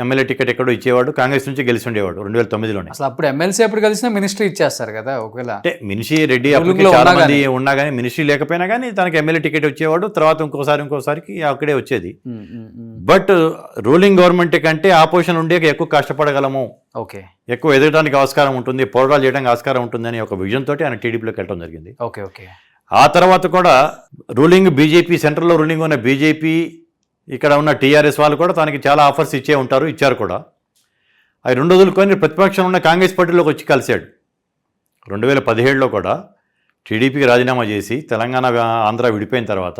ఎమ్మెల్యే టికెట్ ఎక్కడో ఇచ్చేవాడు, కాంగ్రెస్ నుంచి గెలిచి ఉండేవాడు 2009లోనే. అసలు అప్పుడు ఎమ్మెల్సీ ఎప్పుడు కలిసినా మినిస్ట్రీ ఇచ్చేస్తారు కదా. ఒకవేళ అంటే మినిషి రెడ్డి అప్పటికి చాలా మంది ఉన్నా కానీ మినిస్ట్రీ లేకపోయినా కానీ తనకి ఎమ్మెల్యే టికెట్ వచ్చేవాడు, తర్వాత ఇంకోసారికి అక్కడే వచ్చేది. బట్ రూలింగ్ గవర్నమెంట్ కంటే ఆపోజిషన్ ఉండే ఎక్కువ కష్టపడగలము, ఓకే, ఎక్కువ ఎదగడానికి ఆస్కారం ఉంటుంది, పోరాటాలు చేయడానికి ఆస్కారం ఉంటుంది అని ఒక విజన్ తోటి ఆయన టీడీపీలోకి వెళ్ళడం జరిగింది. Okay okay. ఆ తర్వాత కూడా రూలింగ్ బీజేపీ, సెంట్రల్లో రూలింగ్ ఉన్న బీజేపీ, ఇక్కడ ఉన్న టీఆర్ఎస్ వాళ్ళు కూడా తనకి చాలా ఆఫర్స్ ఇచ్చారు కూడా. అవి 2 వదులుకొని ప్రతిపక్షం ఉన్న కాంగ్రెస్ పార్టీలోకి వచ్చి కలిశాడు. 2017లో కూడా టీడీపీకి రాజీనామా చేసి తెలంగాణ ఆంధ్ర విడిపోయిన తర్వాత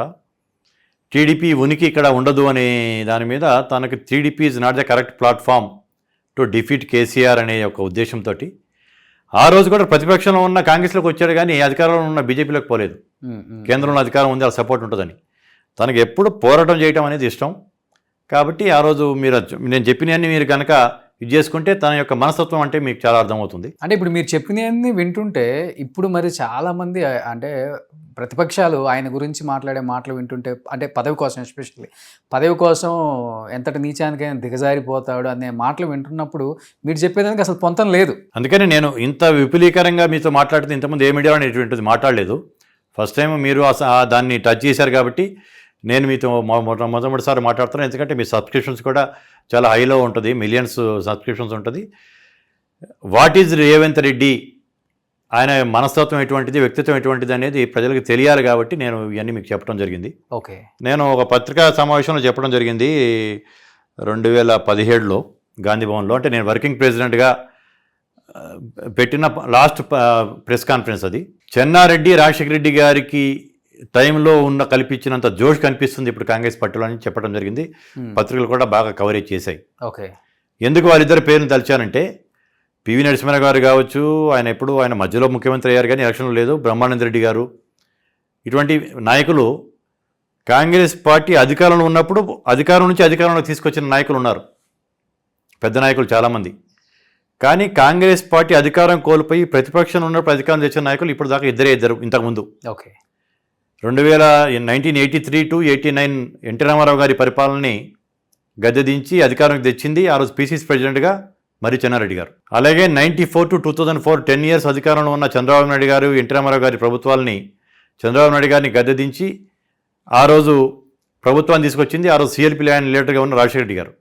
టీడీపీ ఉనికి ఇక్కడ ఉండదు అనే దాని మీద తనకి TDP is not the correct platform to defeat KCR అనే ఒక ఉద్దేశంతో ఆ రోజు కూడా ప్రతిపక్షంలో ఉన్న కాంగ్రెస్లోకి వచ్చాడు కానీ అధికారంలో ఉన్న బీజేపీలోకి పోలేదు. కేంద్రంలో అధికారం ఉంది, వాళ్ళ సపోర్ట్ ఉంటుందని. తనకి ఎప్పుడు పోరాటం చేయడం అనేది ఇష్టం కాబట్టి ఆ రోజు నేను చెప్పినవన్నీ మీరు కనుక ఇది చేసుకుంటే తన యొక్క మనస్తత్వం అంటే మీకు చాలా అర్థమవుతుంది. అంటే ఇప్పుడు మీరు చెప్పినవన్నీ వింటుంటే ఇప్పుడు మరి చాలామంది అంటే ప్రతిపక్షాలు ఆయన గురించి మాట్లాడే మాటలు వింటుంటే అంటే పదవి కోసం ఎస్పెషల్లీ పదవి కోసం ఎంతటి నీచానికైనా దిగజారిపోతాడు అనే మాటలు వింటున్నప్పుడు మీరు చెప్పేదానికి అసలు పొంతం లేదు. అందుకని నేను ఇంత విపులీకరంగా మీతో మాట్లాడితే ఇంతకుముందు ఏ మీడియా అనేటువంటిది మాట్లాడలేదు. ఫస్ట్ టైం మీరు దాన్ని టచ్ చేశారు కాబట్టి నేను మీతో మొదటిసారి మాట్లాడుతున్నాను. ఎందుకంటే మీ సబ్స్క్రిప్షన్స్ కూడా చాలా హైలో ఉంటుంది, మిలియన్స్ సబ్స్క్రిప్షన్స్ ఉంటుంది. వాట్ ఈజ్ రేవంత్ రెడ్డి, ఆయన మనస్తత్వం ఎటువంటిది, వ్యక్తిత్వం ఎటువంటిది అనేది ప్రజలకు తెలియాలి కాబట్టి నేను ఇవన్నీ మీకు చెప్పడం జరిగింది. ఓకే, నేను ఒక పత్రికా సమావేశంలో చెప్పడం జరిగింది 2017లో గాంధీ భవన్లో. అంటే నేను వర్కింగ్ ప్రెసిడెంట్గా పెట్టిన లాస్ట్ ప్రెస్ కాన్ఫరెన్స్ అది. చెన్నారెడ్డి రాజశేఖర రెడ్డి గారికి టైంలో కల్పించినంత జోష్ కనిపిస్తుంది ఇప్పుడు కాంగ్రెస్ పార్టీలో అని చెప్పడం జరిగింది. పత్రికలు కూడా బాగా కవరేజ్ చేశాయి. ఓకే, ఎందుకు వారిద్దరు పేరును తలిచానంటే పివి నరసింహారావు గారు కావచ్చు, ఆయన మధ్యలో ముఖ్యమంత్రి అయ్యారు కానీ ఎలక్షన్లో లేదు, బ్రహ్మానంద రెడ్డి గారు, ఇటువంటి నాయకులు కాంగ్రెస్ పార్టీ అధికారంలో ఉన్నప్పుడు అధికారం నుంచి అధికారంలో తీసుకొచ్చిన నాయకులు ఉన్నారు, పెద్ద నాయకులు చాలామంది. కానీ కాంగ్రెస్ పార్టీ అధికారం కోల్పోయి ప్రతిపక్షంలో ఉన్నప్పుడు అధికారం తెచ్చిన నాయకులు ఇప్పుడు దాకా ఇద్దరు ఇంతకుముందు. ఓకే, 1983 to 89 ఎన్టీ రామారావు గారి పరిపాలనని గద్దె దించి అధికారంకి తెచ్చింది ఆ రోజు పీసీసీ ప్రెసిడెంట్గా మరి చెన్నారెడ్డి గారు. అలాగే 94 to 2004 10 years అధికారంలో ఉన్న చంద్రబాబు నాయుడు గారు, ఎన్టీ రామారావు గారి ప్రభుత్వాలని చంద్రబాబు నాయుడు గారిని గద్దె దించి ఆ రోజు ప్రభుత్వాన్ని తీసుకొచ్చింది ఆ రోజు సిఎల్పి లీడర్గా ఉన్న రాజశేఖర రెడ్డి గారు.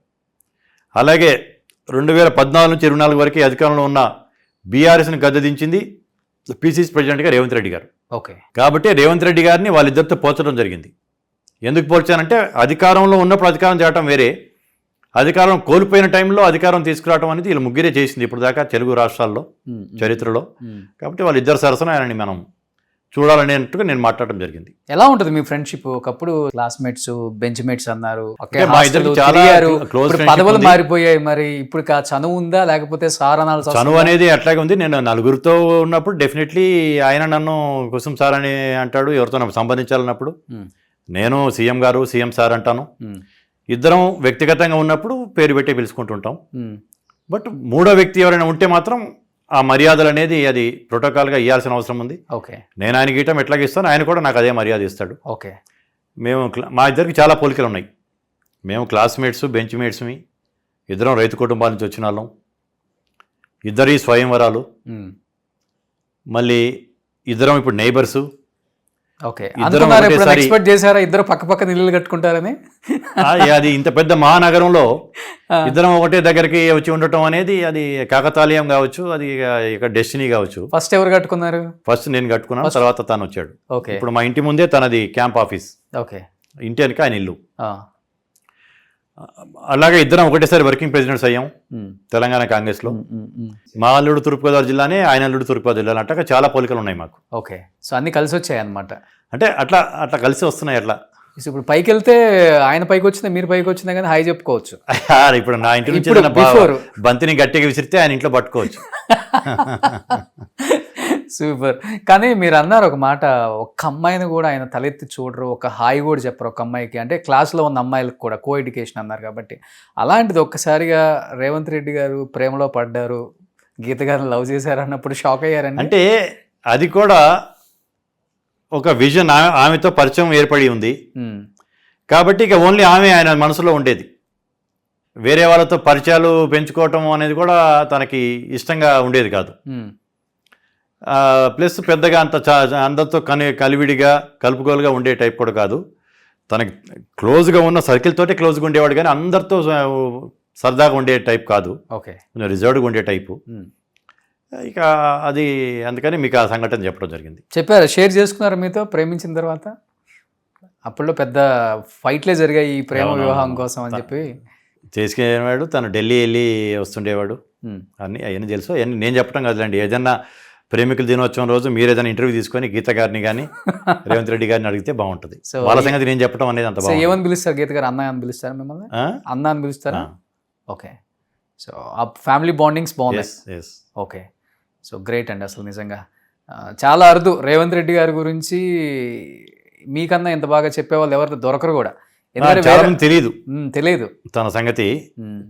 అలాగే 2014 నుంచి 24 వరకు అధికారంలో ఉన్న బీఆర్ఎస్ని గద్దె దించింది పీసీసీ ప్రెసిడెంట్గా రేవంత్ రెడ్డి గారు. ఓకే, కాబట్టి రేవంత్ రెడ్డి గారిని వాళ్ళిద్దరితో పోల్చడం జరిగింది. ఎందుకు పోల్చానంటే అధికారంలో ఉన్నప్పుడు అధికారం చేయడం వేరే, అధికారం కోల్పోయిన టైంలో అధికారం తీసుకురావడం అనేది వీళ్ళు ముగ్గురే చేసింది ఇప్పుడు దాకా తెలుగు రాష్ట్రాల్లో చరిత్రలో. కాబట్టి వాళ్ళిద్దరు సరసన ఆయనని మనం చూడాలనేట్టుగా నేను మాట్లాడడం జరిగింది. ఎలా ఉంటుంది మీ ఫ్రెండ్షిప్? ఒకప్పుడు క్లాస్మేట్స్, బెంచ్ మేట్స్ అన్నారు, మా ఇద్దరికి చాలా క్లోజ్ పదవులు మారిపోయాయి. మరి ఇప్పుడు చనువు ఉందా లేకపోతే సార్ అనాల్సి? చనువు అనేది అట్లాగే ఉంది. నేను నలుగురితో ఉన్నప్పుడు డెఫినెట్లీ ఆయన నన్ను కుసుమ్ సార్ అని అంటాడు, ఎవరితో నాకు సంబంధించాలన్నప్పుడు నేను సీఎం గారు, సీఎం సార్ అంటాను. ఇద్దరం వ్యక్తిగతంగా ఉన్నప్పుడు పేరు పెట్టి పిలుచుకుంటుంటాం. బట్ మూడో వ్యక్తి ఎవరైనా ఉంటే మాత్రం ఆ మర్యాదలు అనేది అది ప్రోటోకాల్గా ఇవ్వాల్సిన అవసరం ఉంది. ఓకే, నేను ఆయనకి ఇవ్వటం ఎట్లాగ ఇస్తాను, ఆయన కూడా నాకు అదే మర్యాద ఇస్తాడు. ఓకే, మా ఇద్దరికి చాలా పోలికలు ఉన్నాయి. మేము క్లాస్మేట్స్, బెంచ్ మేట్స్మి, ఇద్దరం రైతు కుటుంబాల నుంచి వచ్చిన వాళ్ళం, ఇద్దరి స్వయంవరాలు, మళ్ళీ ఇద్దరం ఇప్పుడు నైబర్సు. ఓకే, ఎక్స్పెక్ట్ చేశారా ఇద్దరు పక్క పక్క ఇల్లు కట్టుకుంటారని? అది ఇంత పెద్ద మహానగరంలో ఇద్దరం ఒకటే దగ్గరికి వచ్చి ఉండటం అనేది అది కాకతాళీయం కావచ్చు, అది ఇక డెస్టినీ కావచ్చు. ఫస్ట్ ఎవరు కట్టుకున్నారు? ఫస్ట్ నేను కట్టుకున్నాను, తర్వాత తను వచ్చాడు. ఓకే, ఇప్పుడు మా ఇంటి ముందే తనది క్యాంప్ ఆఫీస్. ఓకే, ఇంటి వెనక ఆయన ఇల్లు. అలాగే ఇద్దరం ఒకటేసారి వర్కింగ్ ప్రెసిడెంట్స్ అయ్యాం తెలంగాణ కాంగ్రెస్లో. మా అల్లుడు తూర్పుగోదావరి జిల్లానే, ఆయన అల్లుడు తూర్పుగోదావరి జిల్లా. అట్లా చాలా పోలికలు ఉన్నాయి మాకు. ఓకే, సో అన్ని కలిసి వచ్చాయి అన్నమాట. అంటే అట్లా కలిసి వస్తున్నాయి. అట్లా ఇప్పుడు పైకి వెళ్తే ఆయన పైకి వచ్చిందా, మీరు పైకి వచ్చిందా కానీ హాయి చెప్పుకోవచ్చు. ఇప్పుడు నా ఇంటి నుంచి బంతిని గట్టిగా విసిరితే ఆయన ఇంట్లో పట్టుకోవచ్చు. సూపర్. కానీ మీరు అన్నారు ఒక మాట, ఒక్క అమ్మాయిని కూడా ఆయన తలెత్తి చూడరు, ఒక హాయి కూడా చెప్పరు ఒక అమ్మాయికి. అంటే క్లాస్లో ఉన్న అమ్మాయిలకు కూడా కో ఎడ్యుకేషన్ అన్నారు కాబట్టి. అలాంటిది ఒక్కసారిగా రేవంత్ రెడ్డి గారు ప్రేమలో పడ్డారు, గీత గారిని లవ్ చేశారు అన్నప్పుడు షాక్ అయ్యారండి. అంటే అది కూడా ఒక విజన్, ఆమెతో పరిచయం ఏర్పడి ఉంది కాబట్టి ఇక ఓన్లీ ఆమె ఆయన మనసులో ఉండేది. వేరే వాళ్ళతో పరిచయాలు పెంచుకోవటం అనేది కూడా తనకి ఇష్టంగా ఉండేది కాదు. ప్లస్ పెద్దగా అందరితో కలివిడిగా కలుపుకోలుగా ఉండే టైప్ కూడా కాదు. తనకి క్లోజ్గా ఉన్న సర్కిల్ తోటే క్లోజ్గా ఉండేవాడు కానీ అందరితో సరదాగా ఉండే టైప్ కాదు. ఓకే, కొంచెం రిజర్వ్డ్గా ఉండే టైపు. ఇక అది అందుకని మీకు ఆ సంఘటన చెప్పడం జరిగింది. చెప్పారు, షేర్ చేసుకున్నారు మీతో ప్రేమించిన తర్వాత? అప్పట్లో పెద్ద ఫైట్లే జరిగాయి ఈ ప్రేమ వివాహం కోసం అని చెప్పి. చేసుకునేవాడు, తను ఢిల్లీ వెళ్ళి వస్తుండేవాడు, అవన్నీ తెలుసు. అవన్నీ నేను చెప్పడం కాదులేండి. ఏదన్నా ప్రేమికుల దినోత్సవం రోజు మీరు ఏదైనా ఇంటర్వ్యూ తీసుకొని గీత గారిని కానీ రేవంత్ రెడ్డి గారిని అడిగితే బాగుంటుంది. వాళ్ళ సంగతి నేను చెప్పడం అనేది అంత బాగుంది. ఏమని పిలుస్తారు గీత గారు? అన్న అని పిలుస్తారా మిమ్మల్ని? అన్న అని పిలుస్తారా? ఓకే, సో ఆ ఫ్యామిలీ బాండింగ్స్ బాగున్నాయి. ఓకే, సో గ్రేట్ అండి. అసలు నిజంగా చాలా అరుదు రేవంత్ రెడ్డి గారి గురించి మీకన్నా ఇంత బాగా చెప్పేవాళ్ళు ఎవరు దొరకరు కూడా. ఎందుకంటే చాలా మంది తెలియదు తెలియదు. తన సంగతి.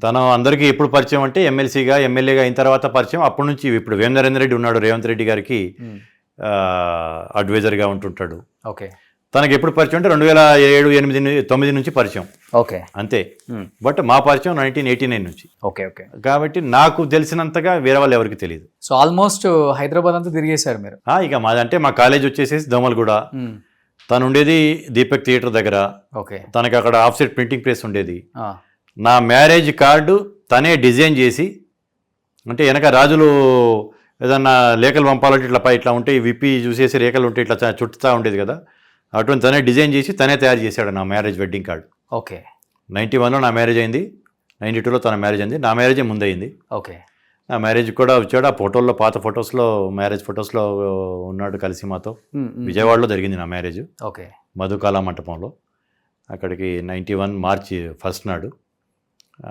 తను అందరికీ ఎప్పుడు పరిచయం అంటే ఎమ్మెల్సీగా ఎమ్మెల్యేగా అయిన తర్వాత పరిచయం. అప్పటి నుంచి ఇప్పుడు వేమ నరేందర్ రెడ్డి ఉన్నాడు, రేవంత్ రెడ్డి గారికి అడ్వైజర్గా ఉంటుంటాడు. ఓకే. తనకి ఎప్పుడు పరిచయం అంటే 2007, 8, 9 నుంచి పరిచయం. ఓకే. అంతే. బట్ మా పరిచయం 1989 నుంచి. ఓకే. ఓకే. కాబట్టి నాకు తెలిసినంతగా వేరే వాళ్ళు ఎవరికి తెలియదు. సో ఆల్మోస్ట్ హైదరాబాద్ అంతా తిరిగేశారు మీరు. ఇక మాదంటే మా కాలేజ్ వచ్చేసేసి దోమలగూడ. తను ఉండేది దీపక్ థియేటర్ దగ్గర. ఓకే. తనకి అక్కడ ఆఫ్సెట్ ప్రింటింగ్ ప్రెస్ ఉండేది. నా మ్యారేజ్ కార్డు తనే డిజైన్ చేసి, అంటే వెనక రాజులు ఏదన్నా లేఖలు పంపాలంటే ఇట్లా ఉంటే విప్పి చూసేసి రేఖలు ఉంటే ఇట్లా చుట్టుతా ఉండేది కదా, అటువంటి తనే డిజైన్ చేసి తనే తయారు చేశాడు నా మ్యారేజ్ వెడ్డింగ్ కార్డు. ఓకే. 91లో నా మ్యారేజ్ అయింది, 92లో తన మ్యారేజ్ అయింది. నా మ్యారేజే ముందయింది. ఓకే. నా మ్యారేజ్ కూడా వచ్చాడు. ఆ ఫోటోల్లో, పాత ఫొటోస్లో, మ్యారేజ్ ఫొటోస్లో ఉన్నాడు కలిసి మాతో. విజయవాడలో జరిగింది నా మ్యారేజ్. ఓకే. మధుకాల మంటపంలో. అక్కడికి 91 మార్చి 1 నాడు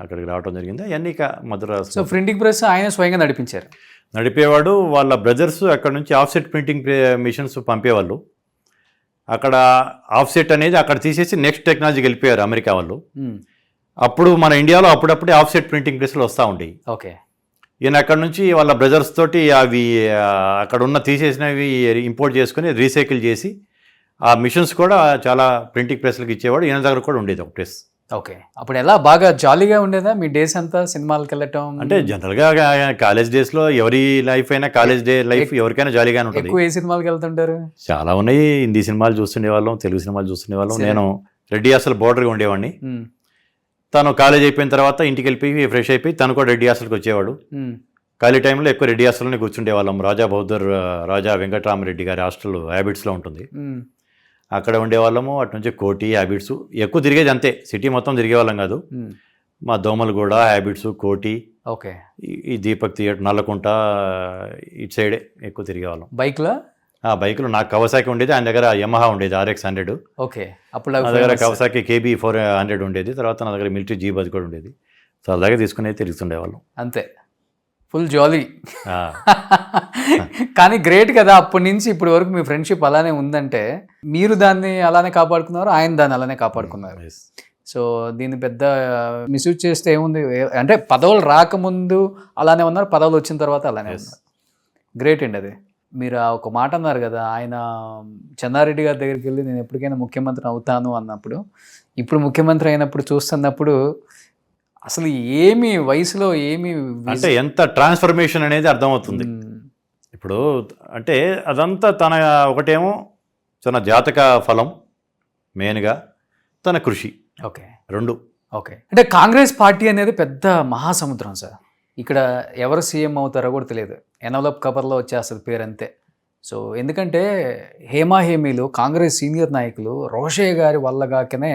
అక్కడికి రావడం జరిగింది. అవన్నీ ఇక మద్రాసు. సో ప్రింటింగ్ ప్రెస్ ఆయన స్వయంగా నడిపించారు. నడిపేవాడు. వాళ్ళ బ్రదర్స్ అక్కడ నుంచి ఆఫ్సెట్ ప్రింటింగ్ మిషన్స్ పంపేవాళ్ళు. అక్కడ ఆఫ్సెట్ అనేది అక్కడ తీసేసి నెక్స్ట్ టెక్నాలజీకి వెళ్ళిపోయారు అమెరికా వాళ్ళు. అప్పుడు మన ఇండియాలో అప్పుడప్పుడే ఆఫ్సెట్ ప్రింటింగ్ ప్రెస్లు వస్తూ ఉండేవి. ఓకే. ఈయన అక్కడ నుంచి వాళ్ళ బ్రదర్స్ తోటి అవి అక్కడ ఉన్న తీసేసినవి ఇంపోర్ట్ చేసుకుని రీసైకిల్ చేసి ఆ మిషన్స్ కూడా చాలా ప్రింటింగ్ ప్రెస్లకు ఇచ్చేవాడు. ఈయన దగ్గర కూడా ఉండేది ఒక ప్రెస్. ఓకే. అప్పుడు ఎలా బాగా జాలీగా ఉండేదా మీ డేస్ అంతా? సినిమాలకు వెళ్ళటం అంటే జనరల్గా కాలేజ్ డేస్లో ఎవరి లైఫ్ అయినా, కాలేజ్ డే లైఫ్ ఎవరికైనా జాలీగానే ఉంటుంది. ఎక్కువ ఏ సినిమాలకు వెళ్తుంటారు? చాలా ఉన్నాయి. హిందీ సినిమాలు చూస్తుండేవాళ్ళం, తెలుగు సినిమాలు చూస్తుండేవాళ్ళం. నేను రెడ్డి హాస్టల్ బోర్డర్గా ఉండేవాడిని. తను కాలేజ్ అయిపోయిన తర్వాత ఇంటికి వెళ్ళిపోయి ఫ్రెష్ అయిపోయి తను కూడా రెడ్డి హాస్టల్కి వచ్చేవాడు. ఖాళీ టైంలో ఎక్కువ రెడ్డి హాస్టల్లోనే కూర్చుండేవాళ్ళం. రాజా బౌద్ధర్, రాజా వెంకటరామరెడ్డి గారి హాస్టల్ హ్యాబిట్స్లో ఉంటుంది. అక్కడ ఉండేవాళ్ళము. అటు నుంచి కోటి, హ్యాబిట్స్ ఎక్కువ తిరిగేది. అంతే, సిటీ మొత్తం తిరిగేవాళ్ళం కాదు. మా దోమలగూడ, హ్యాబిట్స్, కోటి, ఓకే, ఈ దీపక్ థియేటర్, నల్లకుంట ఇటు సైడే ఎక్కువ తిరిగేవాళ్ళం. బైక్లో? బైక్లో నాకు కవసాకి ఉండేది, ఆయన దగ్గర యమహా ఉండేది RX 100. ఓకే. అప్పుడు నా దగ్గర కవసాకి KB 400 ఉండేది. తర్వాత నా దగ్గర మిలిటరీ జీప్ అది కూడా ఉండేది. సో అలాగే తీసుకుని తిరుగుతుండేవాళ్ళం. అంతే, ఫుల్ జాలీ. కానీ గ్రేట్ కదా, అప్పటి నుంచి ఇప్పటి వరకు మీ ఫ్రెండ్షిప్ అలానే ఉందంటే మీరు దాన్ని అలానే కాపాడుకున్నారు, ఆయన దాన్ని అలానే కాపాడుకున్నారు. సో దీన్ని పెద్ద మిస్యూజ్ చేస్తే ఏముంది అంటే, పదవులు రాకముందు అలానే ఉన్నారు, పదవులు వచ్చిన తర్వాత అలానే ఉన్నారు. గ్రేట్ అండి అది. మీరు ఒక మాట అన్నారు కదా, ఆయన చెన్నారెడ్డి గారి దగ్గరికి వెళ్ళి నేను ఎప్పటికైనా ముఖ్యమంత్రి అవుతాను అన్నప్పుడు, ఇప్పుడు ముఖ్యమంత్రి అయినప్పుడు చూస్తున్నప్పుడు అసలు ఏమి వయసులో ఏమి అంటే ఎంత ట్రాన్స్ఫర్మేషన్ అనేది అర్థమవుతుంది. ఇప్పుడు అంటే అదంతా తన ఒకటేమో తన జాతక ఫలం మెయిన్గా, తన కృషి. ఓకే, రెండు. ఓకే. అంటే కాంగ్రెస్ పార్టీ అనేది పెద్ద మహాసముద్రం సార్. ఇక్కడ ఎవరు సీఎం అవుతారో కూడా తెలియదు, ఎన్వలప్ కవర్లో వచ్చేస్తుంది పేరు అంతే. సో ఎందుకంటే హేమాహేమీలు కాంగ్రెస్ సీనియర్ నాయకులు రోషయ్య గారి వల్లగాకనే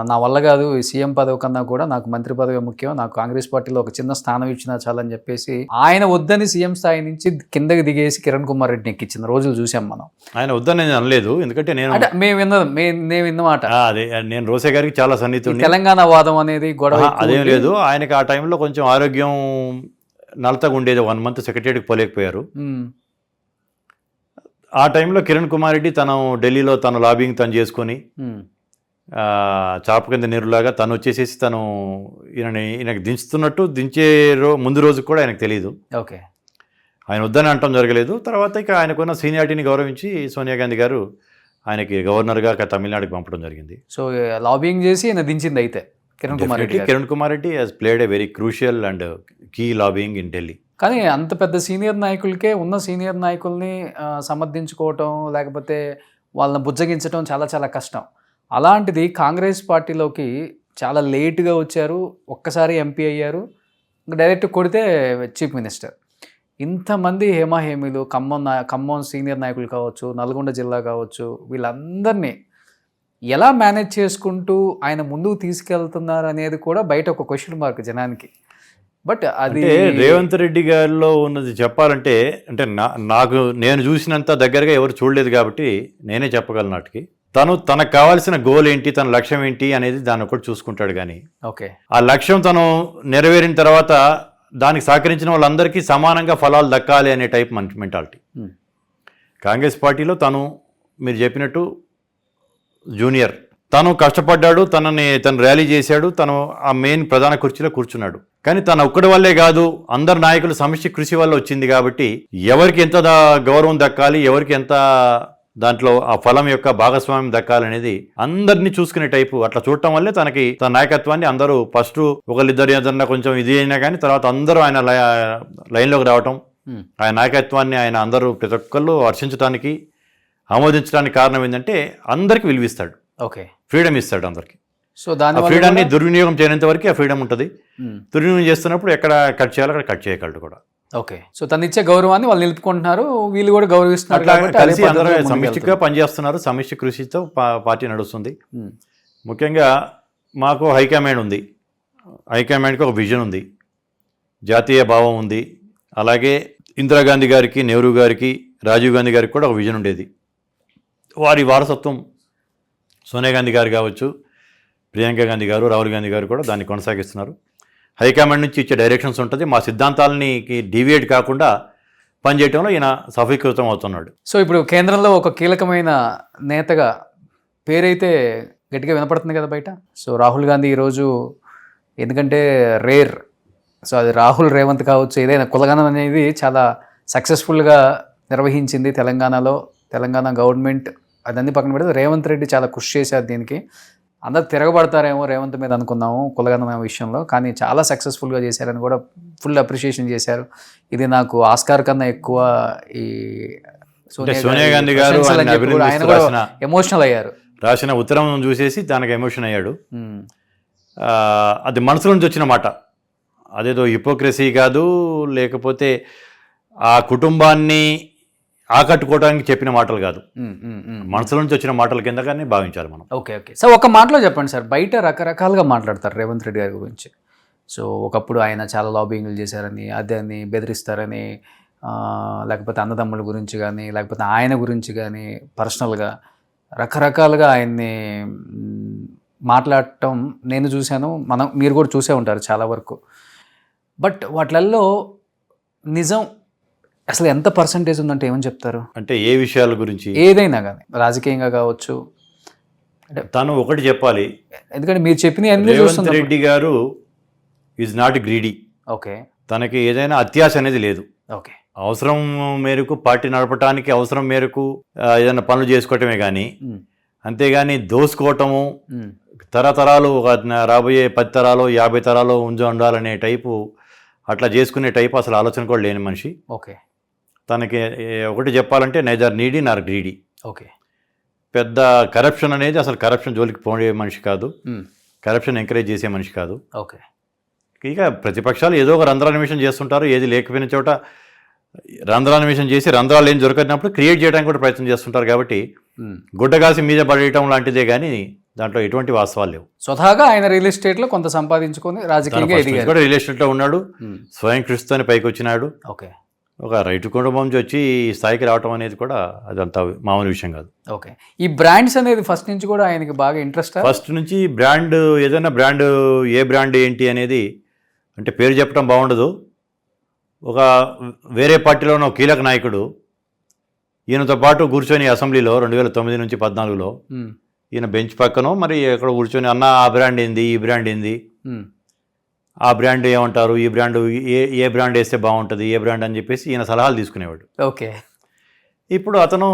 నా వల్ల కాదు, సీఎం పదవి కన్నా కూడా నాకు మంత్రి పదవి ముఖ్యం, నాకు కాంగ్రెస్ పార్టీలో ఒక చిన్న స్థానం ఇచ్చినా చాలని చెప్పేసి ఆయన వద్దని సీఎం స్థాయి నుంచి కిందకి దిగేసి కిరణ్ కుమార్ రెడ్డిని ఎక్కించిన రోజులు చూసాం మనం. ఆయన వద్దని నేను అనలేదు, ఎందుకంటే నేను విన్నమాట. అదే, నేను రోసే గారికి చాలా సన్నిహితుడిని. తెలంగాణ వాదం అనేది గొడవ అదేం లేదు. ఆయనకి ఆ టైంలో కొంచెం ఆరోగ్యం నలతగా ఉండేది, 1 month సెక్రటరీకి పోలేకపోయారు. ఆ టైంలో కిరణ్ కుమార్ రెడ్డి తను ఢిల్లీలో తన లాబింగ్ తను చేసుకొని చాప కింద నీరులాగా తను వచ్చేసేసి తను ఈయనకి దించుతున్నట్టు ముందు రోజు కూడా ఆయనకు తెలియదు. ఓకే, ఆయన వద్దని అనటం జరగలేదు. తర్వాత ఇక ఆయనకున్న సీనియారిటీని గౌరవించి సోనియా గాంధీ గారు ఆయనకి గవర్నర్గా తమిళనాడుకి పంపడం జరిగింది. సో లాబింగ్ చేసి ఆయన దించింది అయితే Kiran Kumar Reddy has played a very crucial and key lobbying in Delhi. కానీ అంత పెద్ద సీనియర్ నాయకులకే ఉన్న సీనియర్ నాయకుల్ని సమర్థించుకోవటం లేకపోతే వాళ్ళని బుజ్జగించడం చాలా చాలా కష్టం. అలాంటిది కాంగ్రెస్ పార్టీలోకి చాలా లేటుగా వచ్చారు, ఒక్కసారి ఎంపీ అయ్యారు, డైరెక్ట్ కొడితే చీఫ్ మినిస్టర్. ఇంతమంది హేమాహేమీలు, ఖమ్మం సీనియర్ నాయకులు కావచ్చు, నల్గొండ జిల్లా కావచ్చు, వీళ్ళందరినీ ఎలా మేనేజ్ చేసుకుంటూ ఆయన ముందుకు తీసుకెళ్తున్నారు అనేది కూడా బయట ఒక క్వశ్చన్ మార్క్ జనానికి. బట్ అది రేవంత్ రెడ్డి గారిలో ఉన్నది చెప్పాలంటే, అంటే నేను చూసినంత దగ్గరగా ఎవరు చూడలేదు కాబట్టి నేనే చెప్పగలను. నాటికి తనకు కావాల్సిన గోల్ ఏంటి, తన లక్ష్యం ఏంటి అనేది దాన్ని ఒకటి చూసుకుంటాడు. కానీ ఓకే, ఆ లక్ష్యం తను నెరవేరిన తర్వాత దానికి సహకరించిన వాళ్ళందరికీ సమానంగా ఫలాలు దక్కాలి అనే టైప్ మెంటాలిటీ. కాంగ్రెస్ పార్టీలో తను మీరు చెప్పినట్టు జూనియర్, తను కష్టపడ్డాడు, తను ర్యాలీ చేశాడు, తను ఆ మెయిన్ ప్రధాన కుర్చీలో కూర్చున్నాడు. కానీ తను ఒక్కడి వల్లే కాదు, అందరు నాయకులు సమిష్టి కృషి వల్ల వచ్చింది. కాబట్టి ఎవరికి ఎంత గౌరవం దక్కాలి, ఎవరికి ఎంత దాంట్లో ఆ ఫలం యొక్క భాగస్వామ్యం దక్కాలనేది అందరినీ చూసుకునే టైపు. అట్లా చూడటం వల్లే తనకి తన నాయకత్వాన్ని అందరూ ఫస్ట్ ఒకళ్ళిద్దరు ఏదన్నా కొంచెం ఇది అయినా కానీ తర్వాత అందరూ ఆయన లైన్లోకి రావటం, ఆయన నాయకత్వాన్ని ఆయన అందరూ ప్రతి ఒక్కళ్ళు హర్షించడానికి ఆమోదించడానికి కారణం ఏంటంటే అందరికి విలువిస్తాడు, ఓకే, ఫ్రీడమ్ ఇస్తాడు అందరికి. సో దాని ఫ్రీడమ్ని దుర్వినియోగం చేయనంత వరకు ఆ ఫ్రీడమ్ ఉంటుంది. దుర్వినియోగం చేస్తున్నప్పుడు ఎక్కడ కట్ చేయాలో అక్కడ కట్ చేయగలడు కూడా. ఓకే, సో తను ఇచ్చే గౌరవాన్ని వాళ్ళు నిలుపుకుంటున్నారు, వీళ్ళు కూడా గౌరవిస్తున్నారు. అట్లా కలిసి అందరూ సమిష్టిగా పనిచేస్తున్నారు, సమిష్టి కృషితో పార్టీ నడుస్తుంది. ముఖ్యంగా మాకు హైకమాండ్ ఉంది, హైకమాండ్కి ఒక విజన్ ఉంది, జాతీయ భావం ఉంది. అలాగే ఇందిరాగాంధీ గారికి, నెహ్రూ గారికి, రాజీవ్ గాంధీ గారికి కూడా ఒక విజన్ ఉండేది. వారి వారసత్వం సోనియా గాంధీ గారు కావచ్చు, ప్రియాంక గాంధీ గారు, రాహుల్ గాంధీ గారు కూడా దాన్ని కొనసాగిస్తున్నారు. హైకమాండ్ నుంచి ఇచ్చే డైరెక్షన్స్ ఉంటుంది. మా సిద్ధాంతాలని డీవియేట్ కాకుండా పనిచేయడంలో ఈయన సఫలీకృతం అవుతున్నాడు. సో ఇప్పుడు కేంద్రంలో ఒక కీలకమైన నేతగా పేరైతే గట్టిగా వినపడుతుంది కదా బయట. సో రాహుల్ గాంధీ ఈరోజు, ఎందుకంటే రేర్, సో అది రాహుల్ రేవంత్ కావచ్చు, ఏదైనా కులగణన అనేది చాలా సక్సెస్ఫుల్గా నిర్వహించింది తెలంగాణలో. తెలంగాణ గవర్నమెంట్ అదన్నీ పక్కన పెడితే రేవంత్ రెడ్డి చాలా కృషి చేశారు దీనికి. అందరు తిరగబడతారేమో రేవంత్ మీద అనుకున్నాము కులగణన విషయంలో, కానీ చాలా సక్సెస్ఫుల్గా చేశారని కూడా ఫుల్ అప్రిషియేషన్ చేశారు. ఇది నాకు ఆస్కార్ కన్నా ఎక్కువ ఈ సోనియా గాంధీ గారు ఆయన కూడా ఎమోషనల్ అయ్యారు. రాసిన ఉత్తరం చూసేసి దానికి ఎమోషన్ అయ్యాడు. అది మనసు నుంచి వచ్చిన మాట, అదేదో హిపోక్రసీ కాదు, లేకపోతే ఆ కుటుంబాన్ని ఆకట్టుకోవడానికి చెప్పిన మాటలు కాదు, మనసుల నుంచి వచ్చిన మాటల కింద కానీ భావించాలి మనం. ఓకే ఓకే సార్, ఒక మాటలో చెప్పండి సార్, బయట రకరకాలుగా మాట్లాడతారు రేవంత్ రెడ్డి గారి గురించి. సో ఒకప్పుడు ఆయన చాలా లాబింగ్లు చేశారని, అదని బెదిరిస్తారని, లేకపోతే అన్నదమ్ముల గురించి కానీ, లేకపోతే ఆయన గురించి కానీ పర్సనల్గా రకరకాలుగా ఆయన్ని మాట్లాడటం నేను చూశాను, మీరు కూడా చూసే ఉంటారు చాలా వరకు. బట్ వాటిల్లో నిజం అసలు ఎంత పర్సంటేజ్ ఉందంటే ఏమని చెప్తారు? అంటే ఏ విషయాల గురించి? ఏదైనా కానీ, రాజకీయంగా కావచ్చు. అంటే తను ఒకటి చెప్పాలి, ఎందుకంటే మీరు చెప్పిన రేవంత్ రెడ్డి గారు ఈజ్ నాట్ గ్రీడీ. ఓకే, తనకి ఏదైనా అత్యాశ అనేది లేదు. ఓకే, అవసరం మేరకు పార్టీ నడపడానికి అవసరం మేరకు ఏదైనా పనులు చేసుకోవటమే కానీ, అంతేగాని దోసుకోవటము తరతరాలు రాబోయే 10 తరాలు 50 తరాలు ఉండాలనే టైపు, అట్లా చేసుకునే టైపు అసలు ఆలోచన కూడా లేని మనిషి. ఓకే, తనకి ఒకటి చెప్పాలంటే నైదర్ నీడీ నార్ గ్రీడీ. ఓకే, పెద్ద కరప్షన్ అనేది అసలు కరప్షన్ జోలికి పోయే మనిషి కాదు, కరప్షన్ ఎంకరేజ్ చేసే మనిషి కాదు. ఓకే, ఇక ప్రతిపక్షాలు ఏదో ఒక రంధ్రాన్వేషణ చేస్తుంటారు, ఏది లేకపోయిన చోట రంధ్రాన్వేషణ చేసి రంధ్రాలు ఏం దొరకనప్పుడు క్రియేట్ చేయడానికి కూడా ప్రయత్నం చేస్తుంటారు. కాబట్టి గుడ్డగాసి మీద పడేయటం లాంటిదే కానీ దాంట్లో ఎటువంటి వాస్తవాలు లేవు. స్వతహాగా ఆయన రియల్ ఎస్టేట్లో కొంత సంపాదించుకొని రాజకీయంగా కూడా రియల్ ఎస్టేట్లో ఉన్నాడు, స్వయం కృషితోనే పైకి వచ్చినాడు. ఓకే, ఒక రైతు కుటుంబం నుంచి వచ్చి ఈ స్థాయికి రావటం అనేది కూడా అదంతా మామూలు విషయం కాదు. ఓకే, ఈ బ్రాండ్స్ అనేది ఫస్ట్ నుంచి కూడా ఆయనకి బాగా ఇంట్రెస్ట్. ఫస్ట్ నుంచి బ్రాండ్, ఏదైనా బ్రాండ్, ఏ బ్రాండ్ ఏంటి అనేది అంటే పేరు చెప్పడం బాగుండదు. ఒక వేరే పార్టీలో ఉన్న కీలక నాయకుడు ఈయనతో పాటు కూర్చొని అసెంబ్లీలో 2009 నుంచి 14లో ఈయన బెంచ్ పక్కనో మరి ఎక్కడ కూర్చొని, అన్న ఆ బ్రాండ్ ఏంది, ఈ బ్రాండ్ ఏంది, ఆ బ్రాండ్ ఏమంటారు, ఈ బ్రాండ్ ఏ బ్రాండ్ వేస్తే బాగుంటుంది, ఏ బ్రాండ్ అని చెప్పేసి ఈయన సలహాలు తీసుకునేవాడు. ఓకే, ఇప్పుడు అతను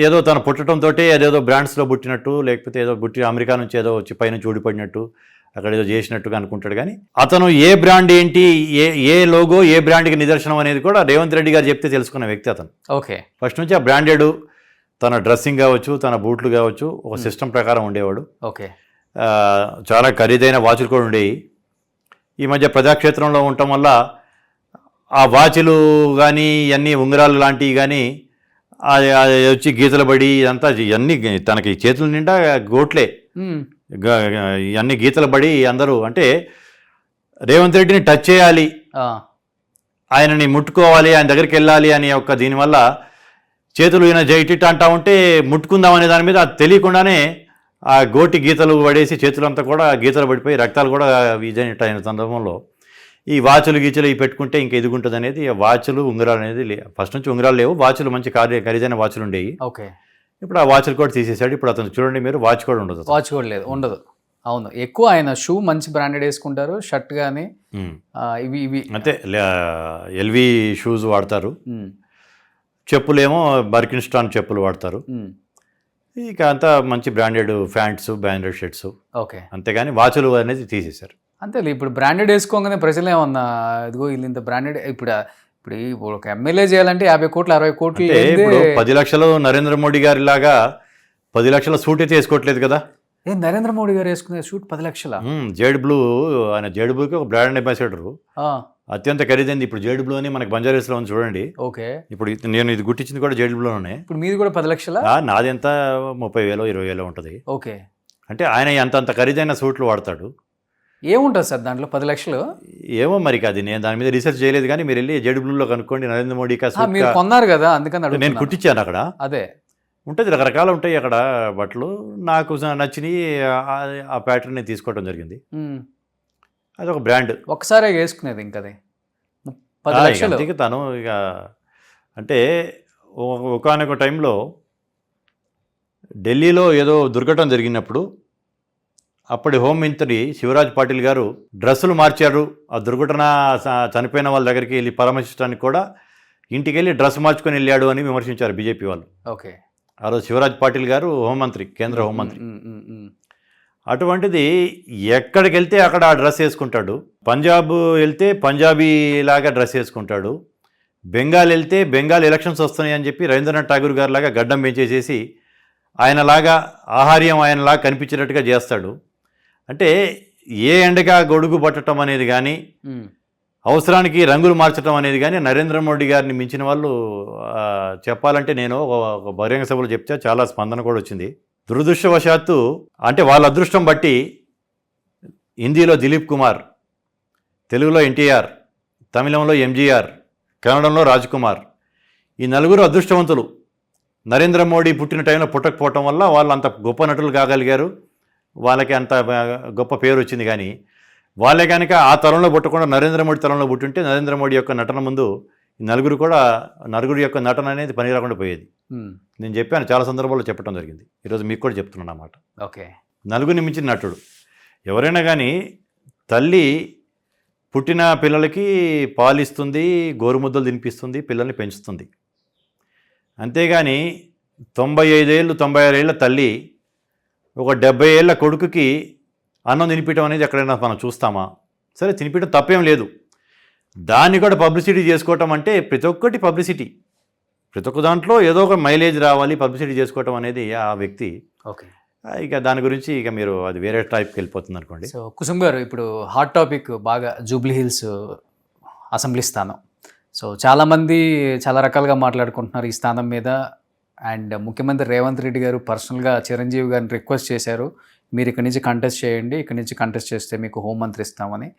ఏదో తను పుట్టడంతో అదేదో బ్రాండ్స్లో పుట్టినట్టు, లేకపోతే ఏదో అమెరికా నుంచి ఏదో వచ్చి పైన చూడిపడినట్టు అక్కడ ఏదో చేసినట్టుగా అనుకుంటాడు. కానీ అతను ఏ బ్రాండ్ ఏంటి, ఏ లోగో ఏ బ్రాండ్కి నిదర్శనం అనేది కూడా రేవంత్ రెడ్డి గారు చెప్తే తెలుసుకున్న వ్యక్తి అతను. ఓకే, ఫస్ట్ నుంచి ఆ బ్రాండెడ్ తన డ్రెస్సింగ్ కావచ్చు, తన బూట్లు కావచ్చు, ఒక సిస్టమ్ ప్రకారం ఉండేవాడు. ఓకే, చాలా ఖరీదైన వాచులు కూడా ఉండేవి. ఈ మధ్య ప్రజాక్షేత్రంలో ఉండటం వల్ల ఆ వాచులు కానీ ఇవన్నీ ఉంగరాలు లాంటివి కానీ అది వచ్చి గీతలు పడి ఇదంతా ఇవన్నీ తనకి చేతుల నిండా గోట్లే, ఇవన్నీ గీతలు పడి అందరూ అంటే రేవంత్ రెడ్డిని టచ్ చేయాలి, ఆయనని ముట్టుకోవాలి, ఆయన దగ్గరికి వెళ్ళాలి అని ఒక దీనివల్ల చేతులు ఈయన జైటిట్ అంటా ఉంటే ముట్టుకుందాం అనే దాని మీద అది తెలియకుండానే ఆ గోటి గీతలు పడేసి చేతులంతా కూడా గీతలు పడిపోయి రక్తాలు కూడా ఇదైనట్టు అయిన సందర్భంలో ఈ వాచులు గీచులు ఇవి పెట్టుకుంటే ఇంకా ఎదుగుంటుంది అనేది. వాచులు ఉంగరాలు అనేది ఫస్ట్ నుంచి ఉంగరాలు లేవు, వాచులు మంచి ఖరీదైన వాచులు ఉండేవి. ఓకే, ఇప్పుడు ఆ వాచ్లు కూడా తీసేశాడు. ఇప్పుడు అతను చూడండి మీరు, వాచ్ కూడా ఉండదు అతను. వాచ్ కూడా లేదు, ఉండదు. అవును, ఎక్కువ ఆయన షూ మంచి బ్రాండెడ్ వేసుకుంటారు, షర్ట్ కానీ ఇవి ఇవి అంతే ఎల్వి షూస్ వాడతారు, ఉమ్, చెప్పులేమో బర్కిన్స్టాన్ చెప్పులు వాడతారు. ఉమ్, ఇక అంతా మంచి branded pants, branded shirts, okay. అంతేగాని వాచులు అనేది తీసేశారు. అంతే, ఇప్పుడు బ్రాండెడ్ వేసుకోగానే ప్రజలు ఏమన్నా ఇదిగో వీళ్ళు ఇంత బ్రాండెడ్. ఇప్పుడు ఒక ఎమ్మెల్యే చేయాలంటే 50 కోట్లు 60 కోట్లు అంటే ఇప్పుడు 10 లక్షలు నరేంద్ర మోడీ గారి లాగా 10 లక్షల సూట్ అయితే వేసుకోవట్లేదు కదా. నరేంద్ర మోడీ గారు వేసుకునే షూట్ 10 లక్షల. జేడ్ బ్లూ, ఆయన జేడ్ బ్లూకి ఒక బ్రాండ్ అంబాసిడర్, అత్యంత ఖరీదైంది. ఇప్పుడు జేడ్ బ్లూ అని మనకి బంజారాస్లో ఉంది చూడండి. ఓకే, ఇప్పుడు నేను ఇది గుట్టించింది కూడా జేడ్ బ్లూలోనే. ఇప్పుడు మీది కూడా 10 లక్షల. నాది ఎంత 30,000 20,000 ఉంటుంది. ఓకే, అంటే ఆయన అంత ఖరీదైన సూట్లు వాడతాడు. ఏముంటుంది సార్ దాంట్లో 10 లక్షలు? ఏమో మరి, అది నేను దాని మీద రీసెర్చ్ చేయలేదు, కానీ మీరు వెళ్ళి జేడ్ బ్లూలో కనుక్కోండి. నరేంద్ర మోడీ మీరు కొన్నారు కదా, అందుకని నేను కుట్టించాను. అక్కడ అదే ఉంటుంది, రకరకాలు ఉంటాయి అక్కడ బట్టలు. నాకు నచ్చినవి ఆ ప్యాటర్న్ తీసుకోవడం జరిగింది. అది ఒక బ్రాండ్. ఒకసారి వేసుకునేది ఇంకా అది 10 లక్షలు. అందుకే తను ఇక అంటే ఒకానొక టైంలో ఢిల్లీలో ఏదో దుర్ఘటన జరిగినప్పుడు అప్పటి హోంమంత్రి శివరాజ్ పాటిల్ గారు డ్రెస్సులు మార్చారు. ఆ దుర్ఘటన చనిపోయిన వాళ్ళ దగ్గరికి వెళ్ళి పరామర్శించడానికి కూడా ఇంటికి వెళ్ళి డ్రెస్ మార్చుకొని వెళ్ళాడు అని విమర్శించారు బీజేపీ వాళ్ళు. ఓకే, ఆ రోజు శివరాజ్ పాటిల్ గారు హోంమంత్రి, కేంద్ర హోంమంత్రి. అటువంటిది ఎక్కడికి వెళ్తే అక్కడ ఆ డ్రెస్ వేసుకుంటాడు. పంజాబ్ వెళ్తే పంజాబీ లాగా డ్రెస్ వేసుకుంటాడు. బెంగాల్ వెళ్తే బెంగాల్ ఎలక్షన్స్ వస్తున్నాయి అని చెప్పి రవీంద్రనాథ్ ఠాగూర్ గారి లాగా గడ్డం పెంచేసేసి ఆయనలాగా ఆహార్యం ఆయనలాగా కనిపించేటట్టుగా చేస్తాడు. అంటే ఏ ఎండగా గొడుగు పట్టడం అనేది కానీ, అవసరానికి రంగులు మార్చడం అనేది కానీ నరేంద్ర మోడీ గారిని మించిన వాళ్ళు చెప్పాలంటే నేను ఒక బహిరంగ సభలో చెప్తే చాలా స్పందన కూడా వచ్చింది. దురదృష్టవశాత్తు అంటే వాళ్ళ అదృష్టం బట్టి హిందీలో దిలీప్ కుమార్, తెలుగులో ఎన్టీఆర్, తమిళంలో ఎంజీఆర్, కన్నడంలో రాజ్ కుమార్, ఈ నలుగురు అదృష్టవంతులు నరేంద్ర మోడీ పుట్టిన టైంలో పుట్టకపోవటం వల్ల వాళ్ళు అంత గొప్ప నటులు కాగలిగారు, వాళ్ళకి అంత గొప్ప పేరు వచ్చింది. కానీ వాళ్ళే కనుక ఆ తరంలో పుట్టకుండా నరేంద్ర మోడీ తరంలో పుట్టుంటే నరేంద్ర మోడీ యొక్క నటన ముందు ఈ నలుగురు యొక్క నటన అనేది పని రాకుండా పోయేది. నేను చెప్పాను, చాలా సందర్భాల్లో చెప్పడం జరిగింది. ఈరోజు మీకు కూడా చెప్తున్నాను అన్నమాట. ఓకే, నలుగురిని మించిన నటుడు ఎవరైనా కానీ, తల్లి పుట్టిన పిల్లలకి పాలిస్తుంది, గోరుముద్దలు తినిపిస్తుంది, పిల్లల్ని పెంచుతుంది. అంతేగాని 95 ఏళ్ళు 96 ఏళ్ళ తల్లి ఒక 70 ఏళ్ళ కొడుకుకి అన్నం తినిపించడం అనేది ఎక్కడైనా మనం చూస్తామా? సరే, తినిపించడం తప్పేం లేదు. దాన్ని కూడా పబ్లిసిటీ చేసుకోవటం అంటే ప్రతి ఒక్కటి పబ్లిసిటీ, ప్రతి ఒక్క దాంట్లో ఏదో ఒక మైలేజ్ రావాలి, పబ్లిసిటీ చేసుకోవటం అనేది ఆ వ్యక్తి. ఓకే, ఇక దాని గురించి ఇక మీరు అది వేరే టైప్కి వెళ్ళిపోతుంది అనుకోండి. సో కుసుమ్ గారు, ఇప్పుడు హాట్ టాపిక్ బాగా జూబ్లీ హిల్స్ అసెంబ్లీ స్థానం. సో చాలామంది చాలా రకాలుగా మాట్లాడుకుంటున్నారు ఈ స్థానం మీద. అండ్ ముఖ్యమంత్రి రేవంత్ రెడ్డి గారు పర్సనల్గా చిరంజీవి గారిని రిక్వెస్ట్ చేశారు, మీరు ఇక్కడి నుంచి కంటెస్ట్ చేయండి, ఇక్కడి నుంచి కంటెస్ట్ చేస్తే మీకు హోంమంత్రి ఇస్తామని.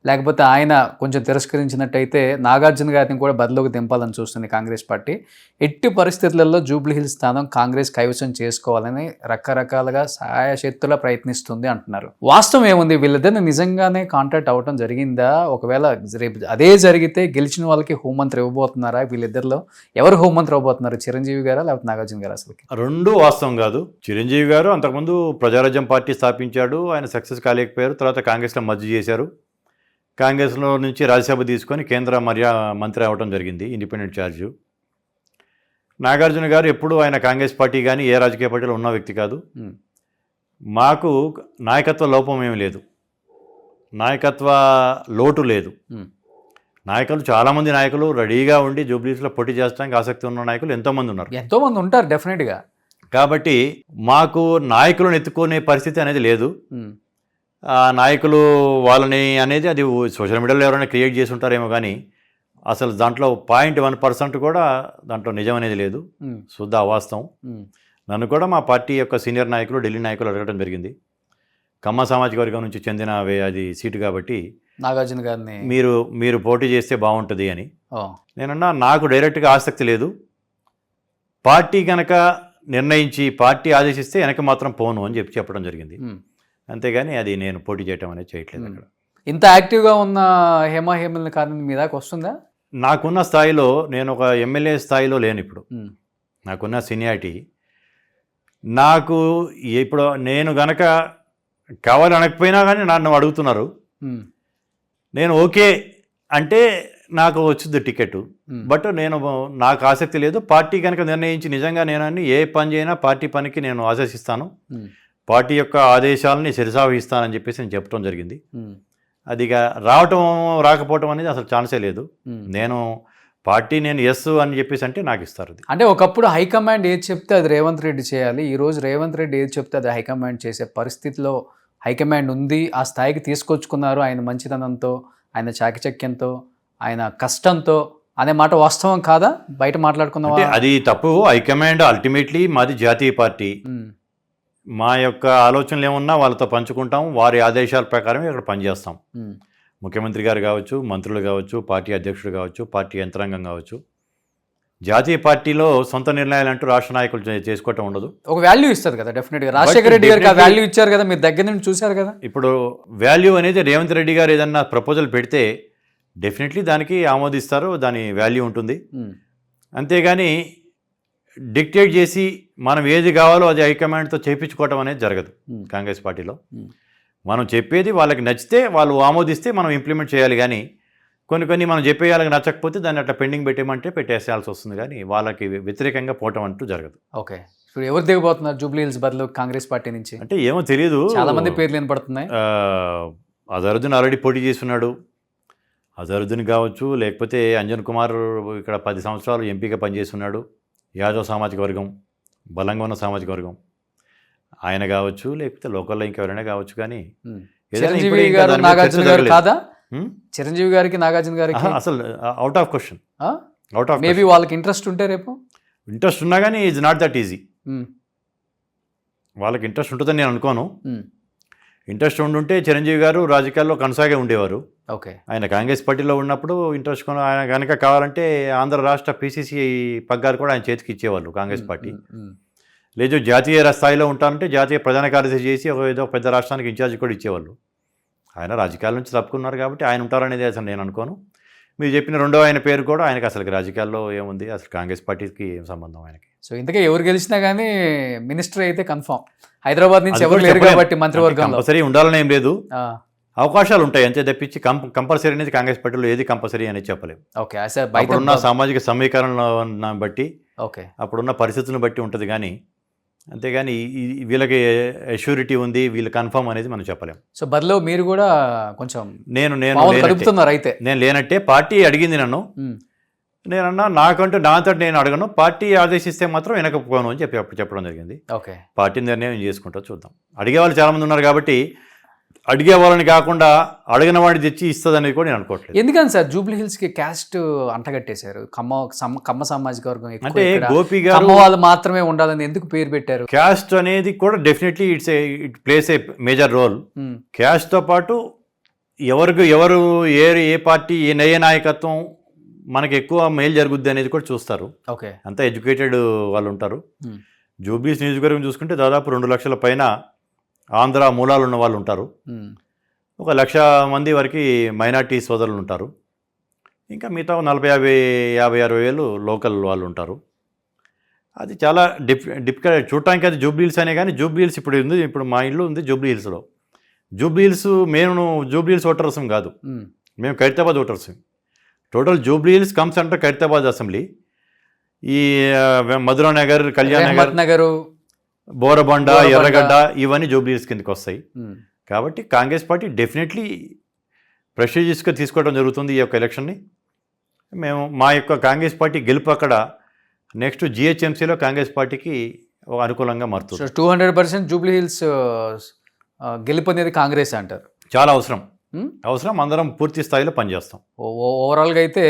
లేకపోతే ఆయన కొంచెం తిరస్కరించినట్టయితే నాగార్జున గారిని కూడా బరిలోకి దింపాలని చూస్తుంది కాంగ్రెస్ పార్టీ. ఎట్టి పరిస్థితులలో జూబ్లీ హిల్స్ స్థానం కాంగ్రెస్ కైవసం చేసుకోవాలని రకరకాలుగా సాయశక్తులా ప్రయత్నిస్తుంది అంటున్నారు. వాస్తవం ఏముంది? వీళ్ళిద్దరిని నిజంగానే కాంటాక్ట్ అవ్వడం జరిగిందా? ఒకవేళ రేపు అదే జరిగితే గెలిచిన వాళ్ళకి హోంమంత్రి ఇవ్వబోతున్నారా? వీళ్ళిద్దరిలో ఎవరు హోంమంత్రి ఇవ్వబోతున్నారు, చిరంజీవి గారా లేకపోతే నాగార్జున గారు? అసలు రెండూ వాస్తవం కాదు. చిరంజీవి గారు అంతకుముందు ప్రజారాజ్యం పార్టీ స్థాపించాడు, ఆయన సక్సెస్ కాలేకపోయారు. తర్వాత కాంగ్రెస్లో మర్జీ చేశారు. కాంగ్రెస్లో నుంచి రాజ్యసభ తీసుకొని కేంద్ర మంత్రి అవ్వడం జరిగింది, ఇండిపెండెంట్ ఛార్జు. నాగార్జున గారు ఎప్పుడు ఆయన కాంగ్రెస్ పార్టీ కానీ ఏ రాజకీయ పార్టీలో ఉన్న వ్యక్తి కాదు. మాకు నాయకత్వ లోపం ఏమి లేదు, నాయకత్వ లోటు లేదు. నాయకులు చాలామంది నాయకులు రెడీగా ఉండి జూబ్లీస్లో పోటీ చేసడానికి ఆసక్తి ఉన్న నాయకులు ఎంతోమంది ఉన్నారు. ఎంతోమంది ఉంటారు డెఫినెట్గా. కాబట్టి మాకు నాయకులను ఎత్తుకునే పరిస్థితి అనేది లేదు. నాయకులు వాళ్ళని అనేది అది సోషల్ మీడియాలో ఎవరైనా క్రియేట్ చేసి ఉంటారేమో, కానీ అసలు దాంట్లో 0.1% కూడా దాంట్లో నిజం అనేది లేదు, శుద్ధ అవాస్తవం. నన్ను కూడా మా పార్టీ యొక్క సీనియర్ నాయకులు, ఢిల్లీ నాయకులు అడగడం జరిగింది. కమ్మ సామాజిక వర్గం నుంచి చెందిన అది సీటు కాబట్టి నాగార్జున గారిని మీరు పోటీ చేస్తే బాగుంటుంది అని. నేనన్నా నాకు డైరెక్ట్గా ఆసక్తి లేదు, పార్టీ కనుక నిర్ణయించి పార్టీ ఆదేశిస్తే వెనక మాత్రం పోను అని చెప్పడం జరిగింది. అంతేగాని అది నేను పోటీ చేయటం అనేది చేయట్లేదు. అక్కడ ఇంత యాక్టివ్గా ఉన్న హేమల్ని కారణం మీ దాకా వస్తుందా? నాకున్న స్థాయిలో నేను ఒక ఎమ్మెల్యే స్థాయిలో లేను ఇప్పుడు. నాకున్న సీనియారిటీ నాకు ఇప్పుడు నేను గనక కావాలి అనకపోయినా కానీ నన్ను అడుగుతున్నారు, నేను ఓకే అంటే నాకు వచ్చింది టికెట్. బట్ నాకు ఆసక్తి లేదు. పార్టీ కనుక నిర్ణయించి నిజంగా నేను ఏ పని చేయనా పార్టీ పనికి నేను ఆదేశిస్తాను, పార్టీ యొక్క ఆదేశాలని శిరసావహిస్తానని చెప్పేసి నేను చెప్పడం జరిగింది. అది రావటం రాకపోవటం అనేది అసలు ఛాన్సే లేదు. నేను ఎస్ అని చెప్పేసి అంటే నాకు ఇస్తారు. అంటే ఒకప్పుడు హైకమాండ్ ఏది చెప్తే అది రేవంత్ రెడ్డి చేయాలి, ఈరోజు రేవంత్ రెడ్డి ఏది చెప్తే అది హైకమాండ్ చేసే పరిస్థితిలో హైకమాండ్ ఉంది. ఆ స్థాయికి తీసుకొచ్చుకున్నారు ఆయన మంచితనంతో, ఆయన చాకచక్యంతో, ఆయన కష్టంతో అనే మాట వాస్తవం కాదా? బయట మాట్లాడుకుందాం. అది తప్పు. హైకమాండ్ అల్టిమేట్లీ మాది జాతీయ పార్టీ, మా యొక్క ఆలోచనలు ఏమున్నా వాళ్ళతో పంచుకుంటాం, వారి ఆదేశాల ప్రకారం ఇక్కడ పనిచేస్తాం. ముఖ్యమంత్రి గారు కావచ్చు, మంత్రులు కావచ్చు, పార్టీ అధ్యక్షుడు కావచ్చు, పార్టీ యంత్రాంగం కావచ్చు. జాతీయ పార్టీలో సొంత నిర్ణయాలు అంటూ రాష్ట్ర నాయకులు చేసుకోవటం ఉండదు. ఒక వాల్యూ ఇస్తారు కదా డెఫినెట్గా. రాజశేఖర రెడ్డి గారికి ఆ వాల్యూ ఇచ్చారు కదా, మీరు దగ్గర నుంచి చూశారు కదా. ఇప్పుడు వాల్యూ అనేది రేవంత్ రెడ్డి గారు ఏదన్నా ప్రపోజల్ పెడితే డెఫినెట్లీ దానికి ఆమోదిస్తారు, దాని వాల్యూ ఉంటుంది. అంతేగాని డిక్టేట్ చేసి మనం ఏది కావాలో అది హైకమాండ్తో చేయించుకోవటం అనేది జరగదు కాంగ్రెస్ పార్టీలో. మనం చెప్పేది వాళ్ళకి నచ్చితే వాళ్ళు ఆమోదిస్తే మనం ఇంప్లిమెంట్ చేయాలి. కానీ కొన్ని మనం చెప్పే వాళ్ళకి నచ్చకపోతే దాన్ని అట్లా పెండింగ్ పెట్టేయమంటే పెట్టేసేయాల్సి వస్తుంది. కానీ వాళ్ళకి వ్యతిరేకంగా పోవటం అంటూ జరగదు. ఓకే, ఇప్పుడు ఎవరు దిగబోతున్నారు జూబ్లీ హిల్స్ బదులు కాంగ్రెస్ పార్టీ నుంచి? అంటే ఏమో తెలియదు, చాలా మంది పేర్లు వినపడుతున్నాయి. అజరుద్దీన్ ఆల్రెడీ పోటీ చేస్తున్నాడు. అజరుద్దీన్ కావచ్చు, లేకపోతే అంజన్ కుమార్ ఇక్కడ 10 సంవత్సరాలు ఎంపీగా పనిచేస్తున్నాడు. యాదవ్ సామాజిక వర్గం, బలంగా ఉన్న సామాజిక వర్గం, ఆయన కావచ్చు, లేకపోతే లోకల్లో ఇంకెవరైనా కావచ్చు. కానీ చిరంజీవి గారు నాగార్జున గారు కాదా? చిరంజీవి గారికి నాగార్జున గారికి అసలు అవుట్ ఆఫ్ క్వశ్చన్. మేబీ వాళ్ళకి ఇంట్రెస్ట్ ఉంటే, రేపు ఇంట్రెస్ట్ ఉన్నా కానీ ఈజ్ నాట్ దట్ ఈజీ. వాళ్ళకి ఇంట్రెస్ట్ ఉంటుందని నేను అనుకోను. ఇంట్రెస్ట్ ఉండుంటే చిరంజీవి గారు రాజకీయాల్లో కొనసాగే ఉండేవారు. ఓకే, ఆయన కాంగ్రెస్ పార్టీలో ఉన్నప్పుడు ఇంట్రెస్ట్ ఆయన కనుక కావాలంటే ఆంధ్ర రాష్ట్ర PCC పగ్గారు కూడా ఆయన చేతికి ఇచ్చేవాళ్ళు కాంగ్రెస్ పార్టీ. లేదు జాతీయ స్థాయిలో ఉంటానంటే జాతీయ ప్రధాన కార్యదర్శి చేసి ఏదో పెద్ద రాష్ట్రానికి ఇన్ఛార్జ్ కూడా ఇచ్చేవాళ్ళు. ఆయన రాజకీయాల నుంచి తప్పుకున్నారు కాబట్టి ఆయన ఉంటారనేది అసలు నేను అనుకోను. మీరు చెప్పిన రెండో ఆయన పేరు కూడా ఆయనకి అసలు రాజకీయాల్లో ఏముంది, అసలు కాంగ్రెస్ పార్టీకి ఏం సంబంధం ఆయనకి. సో ఇంతకే ఎవరు గెలిచినా కానీ మినిస్టర్ అయితే కన్ఫామ్. హైదరాబాద్ నుంచి ఎవరు లేరు కాబట్టి మంత్రివర్గం కంపల్సరీ ఉండాలని ఏం లేదు, అవకాశాలు ఉంటాయి అంతే తప్పించి కంపల్సరీ అనేది కాంగ్రెస్ పార్టీలో ఏది కంపల్సరీ అనేది చెప్పలేము. ఓకే, అప్పుడున్న సామాజిక సమీకరణ బట్టి, ఓకే, అప్పుడున్న పరిస్థితులను బట్టి ఉంటుంది. కానీ అంతేగాని వీళ్ళకి అష్యూరిటీ ఉంది, వీళ్ళు కన్ఫర్మ్ అనేది మనం చెప్పలేము. సో బదులు మీరు కూడా కొంచెం అయితే నేను లేనట్టే పార్టీ అడిగింది నన్ను, నేనన్నా నాకంటూ నాతో నేను అడగను, పార్టీ ఆదేశిస్తే మాత్రం వెనకపోను అని చెప్పడం జరిగింది. ఓకే, పార్టీ నిర్ణయం చేసుకుంటా చూద్దాం. అడిగే వాళ్ళు చాలామంది ఉన్నారు కాబట్టి అడిగే వాళ్ళని కాకుండా అడిగిన వాడిని తెచ్చి ఇస్తుంది అనేది కూడా నేను అనుకోవట్లేదు. ఎందుకని సార్ జూబ్లీ హిల్స్ కి క్యాస్ట్ అంటగట్టేశారు? కమ్మ సామాజిక వర్గం అంటే గోపి గారు వాళ్ళు మాత్రమే ఉండాలని ఎందుకు పేరు పెట్టారు? క్యాస్ట్ అనేది కూడా definitely it plays a major role. Caste తో పాటు ఎవరు ఏ పార్టీ ఏ నాయకత్వం మనకి ఎక్కువ మేలు జరుగుద్ది అనేది కూడా చూస్తారు. ఓకే, అంతా ఎడ్యుకేటెడ్ వాళ్ళు ఉంటారు. జూబ్లీస్ నియోజకవర్గం చూసుకుంటే దాదాపు 2 లక్షల పైన ఆంధ్ర మూలాలు ఉన్న వాళ్ళు ఉంటారు. 1 లక్ష మంది వరకు మైనార్టీ సోదరులు ఉంటారు. ఇంకా మిగతా 40,000-50,000 వేలు లోకల్ వాళ్ళు ఉంటారు. అది చాలా డిఫికల్ట్ చూడటానికి. అది జూబ్లీ హిల్స్ అనే కానీ జూబ్లీ హిల్స్ ఇప్పుడు మా ఇల్లు ఉంది జూబ్లీ హిల్స్లో. జూబ్లీ హిల్స్ మేము జూబ్లీ హిల్స్ ఓటర్స్ కాదు, మేము Khairatabad voters. Total Jubilee hills comes అంటారు ఖైరతాబాద్ అసెంబ్లీ. ఈ మధురా నగర్, కళ్యాణ్ నగర్, బోరబండ, ఎర్రగడ్డ ఇవన్నీ జూబ్లీ హిల్స్ కిందకి వస్తాయి. కాబట్టి కాంగ్రెస్ పార్టీ డెఫినెట్లీ ప్రెస్టీజియస్గా తీసుకోవడం జరుగుతుంది ఈ యొక్క ఎలక్షన్ని. మేము మా యొక్క కాంగ్రెస్ పార్టీ గెలుపు అక్కడ నెక్స్ట్ GHMCలో కాంగ్రెస్ పార్టీకి అనుకూలంగా మారుతుంది. 200% జూబ్లీ హిల్స్ గెలుపు అనేది కాంగ్రెస్ అంటారు. చాలా అవసరం. అందరం పూర్తి స్థాయిలో పనిచేస్తాం. ఓవరాల్గా అయితే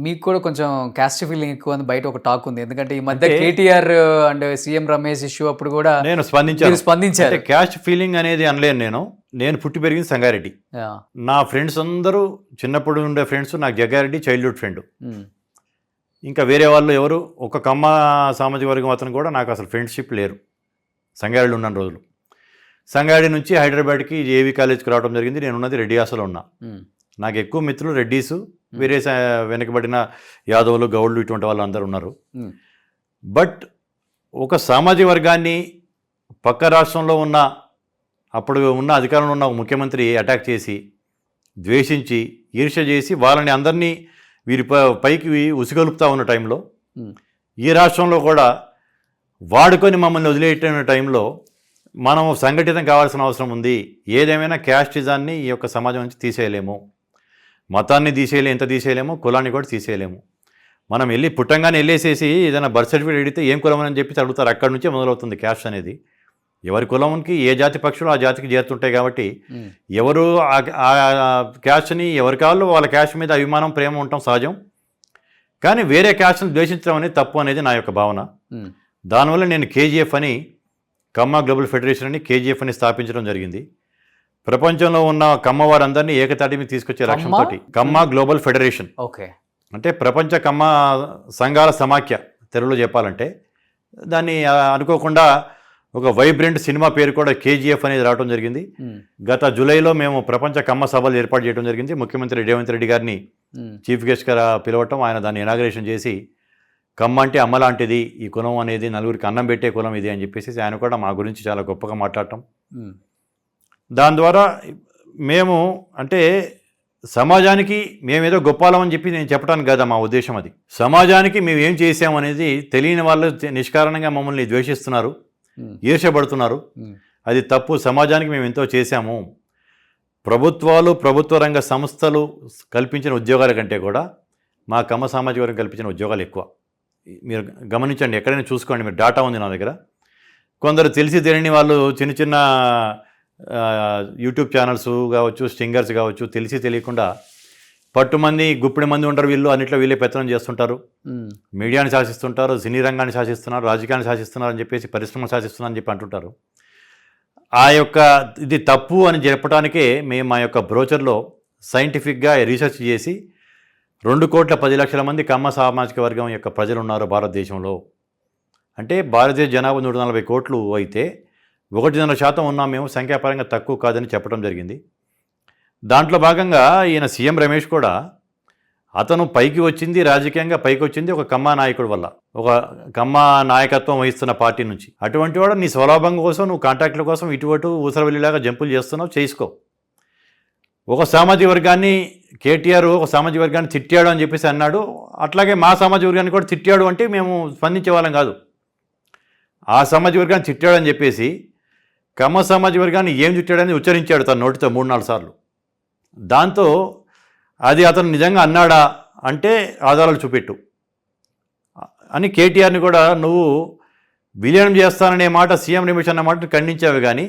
మీకు కూడా కొంచెం క్యాస్ట్ ఫీలింగ్ ఎక్కువ అని బయట ఒక టాక్ ఉంది. ఎందుకంటే ఈ మధ్య KTR and CM Ramesh issue అప్పుడు కూడా నేను స్పందించాను. క్యాస్ట్ ఫీలింగ్ అనేది అనలేను. నేను పుట్టి పెరిగింది సంగారెడ్డి. నా ఫ్రెండ్స్ అందరూ చిన్నప్పుడు ఉండే ఫ్రెండ్స్, నాకు జగ్గారెడ్డి చైల్డ్హుడ్ ఫ్రెండ్. ఇంకా వేరే వాళ్ళు ఎవరు ఒక కమ్మ సామాజిక వర్గం అతను కూడా నాకు అసలు ఫ్రెండ్షిప్ లేరు సంగారెడ్డి ఉన్న రోజులు. సంగారెడ్డి నుంచి హైదరాబాద్కి JV కాలేజ్కి రావడం జరిగింది. నేను ఉన్నది రెడ్డి హాస్టల్లో ఉన్నా. నాకు ఎక్కువ మిత్రులు రెడ్డీసు, వేరే వెనకబడిన యాదవులు, గౌడ్లు ఇటువంటి వాళ్ళు అందరూ ఉన్నారు. బట్ ఒక సామాజిక వర్గాన్ని పక్క రాష్ట్రంలో ఉన్న అప్పుడు ఉన్న అధికారంలో ఉన్న ఒక ముఖ్యమంత్రి అటాక్ చేసి ద్వేషించి ఈర్ష్య చేసి వాళ్ళని అందరినీ వీరి పైకి ఉసిగొలుపుతా ఉన్న టైంలో ఈ రాష్ట్రంలో కూడా వాడుకొని మమ్మల్ని వదిలేయటం టైంలో మనం సంఘటితం కావాల్సిన అవసరం ఉంది. ఏదేమైనా క్యాస్టిజాన్ని ఈ యొక్క సమాజం నుంచి తీసేయలేము, మతాన్ని ఎంత తీసేయలేము, కులాన్ని కూడా తీసేయలేము. మనం వెళ్ళి పుట్టంగానే వెళ్ళేసేసి ఏదైనా బర్త్ సర్టిఫికేట్ అడిగితే ఏం కులం అని చెప్పి అడుగుతారు. అక్కడి నుంచే మొదలవుతుంది క్యాస్ట్ అనేది. ఎవరి కులంకి ఏ జాతి పక్షులు ఆ జాతికి చేరుతుంటాయి కాబట్టి ఎవరు ఆ క్యాస్ట్ని ఎవరి కావాలో వాళ్ళ క్యాస్ట్ మీద అభిమానం ప్రేమ ఉండటం సహజం. కానీ వేరే క్యాస్ట్ని ద్వేషించడం అనేది తప్పు అనేది నా యొక్క భావన. దానివల్ల నేను కేజీఎఫ్ అని కమ్మ గ్లోబల్ ఫెడరేషన్ అని కేజీఎఫ్ అని స్థాపించడం జరిగింది. ప్రపంచంలో ఉన్న కమ్మ వారందరినీ ఏకతాటి మీద తీసుకొచ్చే లక్ష్యంతో కమ్మ గ్లోబల్ ఫెడరేషన్, ఓకే, అంటే ప్రపంచ కమ్మ సంఘాల సమాఖ్య తెలుగులో చెప్పాలంటే. దాన్ని అనుకోకుండా ఒక వైబ్రెంట్ సినిమా పేరు కూడా కేజీఎఫ్ అనేది రావడం జరిగింది. గత జూలైలో మేము ప్రపంచ కమ్మ సభలు ఏర్పాటు చేయడం జరిగింది. ముఖ్యమంత్రి రేవంత్ రెడ్డి గారిని చీఫ్ గెస్ట్గా పిలవటం, ఆయన దాన్ని ఇనాగ్రేషన్ చేసి కమ్మ అంటే అమ్మ లాంటిది, ఈ కులం అనేది నలుగురికి అన్నం పెట్టే కులం ఇది అని చెప్పేసి ఆయన కూడా మా గురించి చాలా గొప్పగా మాట్లాడటం. దాని ద్వారా మేము అంటే సమాజానికి మేమేదో గొప్పలమని చెప్పి నేను చెప్పడానికి కదా మా ఉద్దేశం. అది సమాజానికి మేము ఏం చేసామనేది తెలియని వాళ్ళు నిష్కారణంగా మమ్మల్ని ద్వేషిస్తున్నారు, ఈర్ష్యపడుతున్నారు. అది తప్పు. సమాజానికి మేము ఎంతో చేశాము. ప్రభుత్వాలు ప్రభుత్వ రంగ సంస్థలు కల్పించిన ఉద్యోగాల కంటే కూడా మా కమ్మ సామాజిక వర్గం కల్పించిన ఉద్యోగాలు ఎక్కువ. మీరు గమనించండి, ఎక్కడైనా చూసుకోండి, మీరు డాటా ఉంది నా దగ్గర. కొందరు తెలిసి తెలియని వాళ్ళు చిన్న చిన్న యూట్యూబ్ ఛానల్స్ కావచ్చు, స్టింగర్స్ కావచ్చు, తెలిసి తెలియకుండా పట్టుమంది గుప్పిడి మంది ఉంటారు, వీళ్ళు అన్నిట్లో వీళ్ళే పెత్తనం చేస్తుంటారు, మీడియాని శాసిస్తుంటారు, సినీ రంగాన్ని శాసిస్తున్నారు, రాజకీయాన్ని శాసిస్తున్నారు అని చెప్పేసి పరిశ్రమలు శాసిస్తున్నారు అని చెప్పి అంటుంటారు. ఆ యొక్క ఇది తప్పు అని చెప్పడానికే మేము మా యొక్క బ్రోచర్లో సైంటిఫిక్గా రీసెర్చ్ చేసి 2,10,00,000 మంది కమ్మ సామాజిక వర్గం యొక్క ప్రజలు ఉన్నారు భారతదేశంలో. అంటే భారతదేశ జనాభా 140 కోట్లు అయితే 1.5% ఉన్నాం మేము, సంఖ్యాపరంగా తక్కువ కాదని చెప్పడం జరిగింది. దాంట్లో భాగంగా ఈయన సీఎం రమేష్ కూడా అతను పైకి వచ్చింది, రాజకీయంగా పైకి వచ్చింది ఒక కమ్మ నాయకుడి వల్ల, ఒక కమ్మ నాయకత్వం వహిస్తున్న పార్టీ నుంచి. అటువంటి వాడు నీ స్వలాభం కోసం నువ్వు కాంట్రాక్టుల కోసం ఇటు ఊసరవెల్లిలాగా జంపులు చేస్తున్నావు, చేసుకో. ఒక సామాజిక వర్గాన్ని కేటీఆర్ ఒక సామాజిక వర్గాన్ని తిట్టాడు అని చెప్పేసి అన్నాడు, అట్లాగే మా సామాజిక వర్గాన్ని కూడా తిట్టాడు అంటే మేము స్పందించే వాళ్ళం కాదు. ఆ సామాజిక వర్గాన్ని తిట్టాడు అని చెప్పేసి కమ్మ సామాజిక వర్గాన్ని ఏం తిట్టాడని ఉచ్చరించాడు తన నోటితో 3-4 సార్లు. దాంతో అది అతను నిజంగా అన్నాడా అంటే ఆధారాలు చూపెట్టు అని కేటీఆర్ని కూడా నువ్వు విలీనం చేస్తాననే మాట, సీఎం రమేష్ అన్న మాటను ఖండించావు, కానీ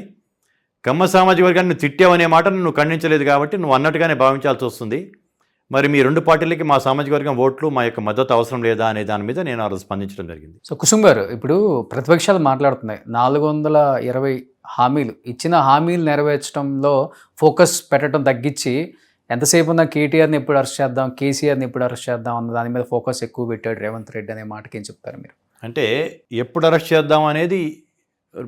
కమ్మ సామాజిక వర్గాన్ని నువ్వు తిట్టావనే మాటను నువ్వు ఖండించలేదు కాబట్టి నువ్వు అన్నట్టుగానే భావించాల్సి వస్తుంది. మరి మీ 2 పార్టీలకి మా సామాజిక వర్గం ఓట్లు మా యొక్క మద్దతు అవసరం లేదా అనే దాని మీద నేను ఆ రోజు స్పందించడం జరిగింది. సో కుసుమ్ గారు, ఇప్పుడు ప్రతిపక్షాలు మాట్లాడుతున్నాయి 420 హామీలు ఇచ్చిన హామీలు నెరవేర్చడంలో ఫోకస్ పెట్టడం తగ్గించి ఎంతసేపు ఉన్న కేటీఆర్ని ఎప్పుడు అరెస్ట్ చేద్దాం, కేసీఆర్ని ఎప్పుడు అరెస్ట్ చేద్దాం అన్న దాని మీద ఫోకస్ ఎక్కువ పెట్టాడు రేవంత్ రెడ్డి అనే మాటకి ఏం చెప్తారు మీరు? అంటే ఎప్పుడు అరెస్ట్ చేద్దాం అనేది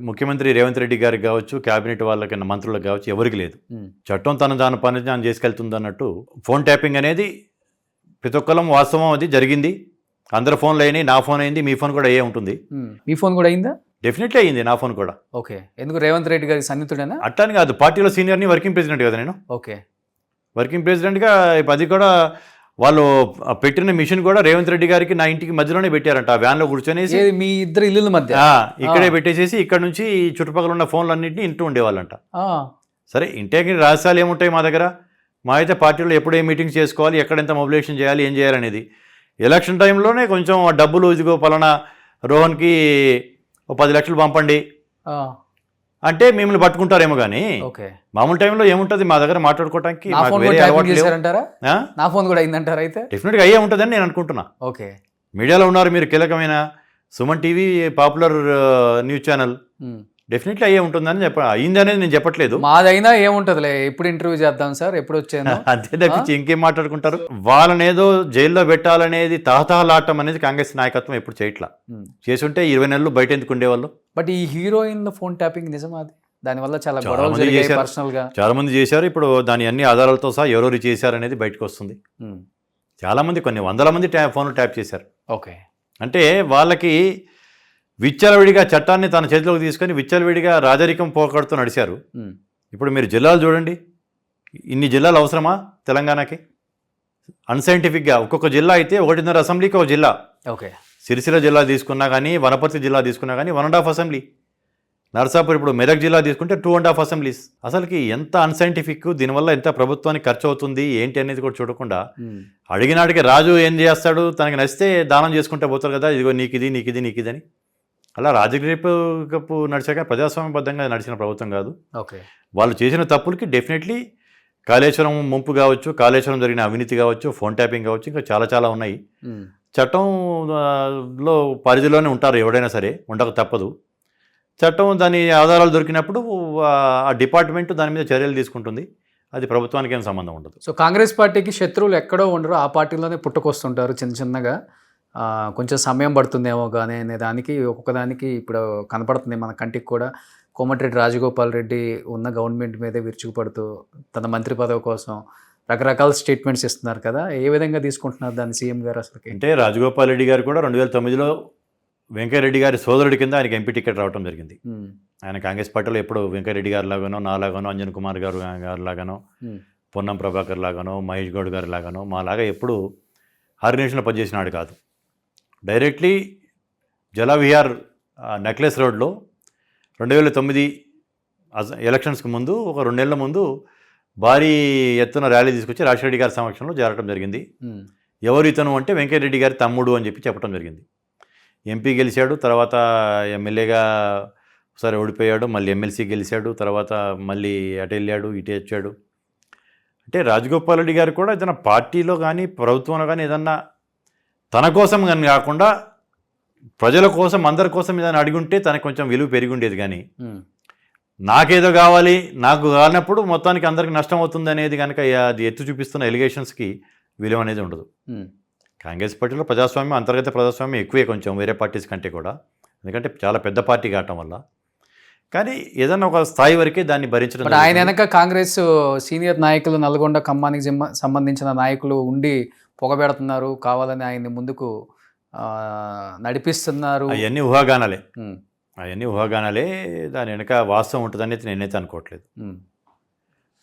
ముఖ్యమంత్రి రేవంత్ రెడ్డి గారికి కావచ్చు, క్యాబినెట్ వాళ్ళకన్నా మంత్రులకు కావచ్చు, ఎవరికి లేదు. చట్టం దాని పని చేసుకెళ్తుంది అన్నట్టు. ఫోన్ ట్యాపింగ్ అనేది ప్రతి ఒక్కరం వాస్తవం, అది జరిగింది. అందరి ఫోన్లు అయినాయి, నా ఫోన్ అయింది, మీ ఫోన్ కూడా అయ్యే ఉంటుంది. మీ ఫోన్ కూడా అయిందా? డెఫినెట్లీ అయింది నా ఫోన్ కూడా. ఓకే, ఎందుకు రేవంత్ రెడ్డి గారి సన్నిహితుడేనా? అట్లని కాదు, పార్టీలో సీనియర్ని, వర్కింగ్ ప్రెసిడెంట్ కదా నేను. ఓకే, వర్కింగ్ ప్రెసిడెంట్గా అది కూడా వాళ్ళు పెట్టిన మిషన్ కూడా రేవంత్ రెడ్డి గారికి నా ఇంటికి మధ్యలోనే పెట్టారంట. ఆ వ్యాన్లో కూర్చొనేసి మీ ఇద్దరు ఇల్లుల మధ్య ఇక్కడే పెట్టేసేసి ఇక్కడ నుంచి చుట్టుపక్కల ఉన్న ఫోన్లు అన్నింటినీ ఇంటూ ఉండేవాళ్ళంట. సరే, ఇంటికి రహస్యాలు ఏముంటాయి మా దగ్గర? మా అయితే పార్టీలో ఎప్పుడు ఏ మీటింగ్స్ చేసుకోవాలి, ఎక్కడ ఎంత మొబిలైజేషన్ చేయాలి, ఏం చేయాలనేది. ఎలక్షన్ టైంలోనే కొంచెం డబ్బులు, ఇదిగో పలానా రోహన్కి 10 లక్షలు పంపండి అంటే మిమ్మల్ని పట్టుకుంటారేమో, కానీ మామూలు టైంలో ఏముంటుంది మా దగ్గర మాట్లాడుకోవడానికి? నా ఫోన్ కూడా అయిందంటారా? అయితే డెఫినెట్గా అయ్యే ఉంటుందని నేను అనుకుంటున్నా. ఓకే, మీడియాలో ఉన్నారు మీరు, కీలకమైన Suman TV, popular news channel, definitely అయ్యే ఉంటుందని అయింది అనేది నేను చెప్పట్లేదు. మాదైనా ఏముంటుందిలే, ఎప్పుడు ఇంటర్వ్యూ చేద్దాం సార్, ఎప్పుడు వచ్చాను అంతే తప్పించి ఇంకేం మాట్లాడుకుంటారు? వాళ్ళనేదో జైల్లో పెట్టాలనేది తహతహలాటం అనేది కాంగ్రెస్ నాయకత్వం ఎప్పుడు చేయట్లా. చేసుంటే 20 నెలలు బయట ఎందుకు ఉండేవాళ్ళు. బట్ ఈ హీరోయిన్ ఫోన్ ట్యాపింగ్ నిజమా? అది దానివల్ల చాలా గొడవలు జరిగాయి పర్సనల్గా. చాలా మంది చేశారు. ఇప్పుడు దాని అన్ని ఆధారాలతో సహా ఎవరెవరు చేశారనేది బయటకు వస్తుంది. చాలా మంది, కొన్ని 100ల మంది ఫోన్లు ట్యాప్ చేశారు. ఓకే, అంటే వాళ్ళకి విచ్చలవిడిగా చట్టాన్ని తన చేతిలోకి తీసుకొని విచ్చలవిడిగా రాజరికం పోకడుతూ నడిచారు. ఇప్పుడు మీరు జిల్లాలు చూడండి, ఇన్ని జిల్లాలు అవసరమా తెలంగాణకి? అన్సైంటిఫిక్గా ఒక్కొక్క జిల్లా అయితే 1.5 అసెంబ్లీకి ఒక జిల్లా. ఓకే, సిరిసిల్ల జిల్లా తీసుకున్నా కానీ, వనపర్తి జిల్లా తీసుకున్నా కానీ 1.5 అసెంబ్లీ. నర్సాపూర్ ఇప్పుడు మెదక్ జిల్లా తీసుకుంటే 2.5 అసెంబ్లీస్. అసలుకి ఎంత అన్సైంటిఫిక్, దీనివల్ల ఎంత ప్రభుత్వానికి ఖర్చు అవుతుంది ఏంటి అనేది కూడా చూడకుండా అడిగినాడికి రాజు ఏం చేస్తాడు, తనకి నచ్చితే దానం చేసుకుంటే పోతారు కదా, ఇదిగో నీకిది నీకిది నీకిదని. అలా రాజకీయపు నడిచాక ప్రజాస్వామ్యబద్ధంగా నడిచిన ప్రభుత్వం కాదు. ఓకే, వాళ్ళు చేసిన తప్పులకి డెఫినెట్లీ కాళేశ్వరం ముంపు కావచ్చు, కాళేశ్వరం జరిగిన అవినీతి కావచ్చు, ఫోన్ ట్యాపింగ్ కావచ్చు, ఇంకా చాలా చాలా ఉన్నాయి. చట్టంలో పరిధిలోనే ఉంటారు ఎవడైనా సరే, ఉండక తప్పదు. చట్టం దాని ఆధారాలు దొరికినప్పుడు ఆ డిపార్ట్మెంట్ దాని మీద చర్యలు తీసుకుంటుంది. అది ప్రభుత్వానికి ఏం సంబంధం ఉండదు. సో కాంగ్రెస్ పార్టీకి శత్రువులు ఎక్కడో ఉండరు, ఆ పార్టీలోనే పుట్టుకొస్తుంటారు చిన్న చిన్నగా. కొంచెం సమయం పడుతుందేమో కానీ అనే దానికి ఒక్కొక్కదానికి ఇప్పుడు కనపడుతుంది మన కంటికి కూడా. కోమటిరెడ్డి రాజగోపాల్ రెడ్డి ఉన్న గవర్నమెంట్ మీదే విరుచుకుపడుతూ తన మంత్రి పదవి కోసం రకరకాల స్టేట్మెంట్స్ ఇస్తున్నారు కదా, ఏ విధంగా తీసుకుంటున్నారు దాన్ని సీఎం గారు అసలుకి? అంటే రాజగోపాల్ రెడ్డి గారు కూడా 2009లో వెంకయ్యరెడ్డి గారి సోదరుడి కింద ఆయనకి ఎంపీ టికెట్ రావడం జరిగింది. ఆయన కాంగ్రెస్ పార్టీలో ఎప్పుడు వెంకయ్యరెడ్డి గారి లాగానో, నాలాగానో, అంజన్ కుమార్ గారు లాగానో, పొన్నం ప్రభాకర్ లాగానో, మహేష్ గౌడ్ గారి లాగానో మాలాగా ఎప్పుడు ఆర్గనైజేషన్లో పనిచేసినాడు కాదు. డైరెక్ట్లీ జలవిహార్ నెక్లెస్ రోడ్లో 2009 ఎలక్షన్స్కి ముందు ఒక 2 నెలల ముందు భారీ ఎత్తున ర్యాలీ తీసుకొచ్చి రాజశేఖర గారి సమక్షంలో జరగడం జరిగింది. ఎవరు ఇతను అంటే వెంకయ్యరెడ్డి గారి తమ్ముడు అని చెప్పడం జరిగింది. ఎంపీ గెలిచాడు, తర్వాత ఎమ్మెల్యేగా ఒకసారి ఓడిపోయాడు, మళ్ళీ ఎమ్మెల్సీ గెలిచాడు, తర్వాత మళ్ళీ అటు వెళ్ళాడు, ఇటు వచ్చాడు. అంటే రాజగోపాల్ రెడ్డి గారు కూడా ఏదైనా పార్టీలో కానీ ప్రభుత్వంలో కానీ ఏదన్నా తన కోసం కానీ కాకుండా ప్రజల కోసం, అందరి కోసం ఏదైనా అడిగుంటే తనకు కొంచెం విలువ పెరిగి ఉండేది. కానీ నాకేదో కావాలి, నాకు కానప్పుడు మొత్తానికి అందరికి నష్టం అవుతుంది అనేది కనుక అది ఎత్తు చూపిస్తున్న ఎలిగేషన్స్కి విలువ అనేది ఉండదు. కాంగ్రెస్ పార్టీలో ప్రజాస్వామ్యం, అంతర్గత ప్రజాస్వామ్యం ఎక్కువే కొంచెం వేరే పార్టీస్ కంటే కూడా, ఎందుకంటే చాలా పెద్ద పార్టీ కావటం వల్ల. కానీ ఏదన్నా ఒక స్థాయి వరకే దాన్ని భరించడం. ఆయన వెనక కాంగ్రెస్ సీనియర్ నాయకులు, నల్గొండ ఖమ్మానికి సంబంధించిన నాయకులు ఉండి పొగబెడుతున్నారు, కావాలని ఆయన్ని ముందుకు నడిపిస్తున్నారు. అవన్నీ ఊహాగానాలే, అవన్నీ ఊహాగానాలే. దాని వెనక వాస్తవం ఉంటుందని నేనైతే అనుకోవట్లేదు.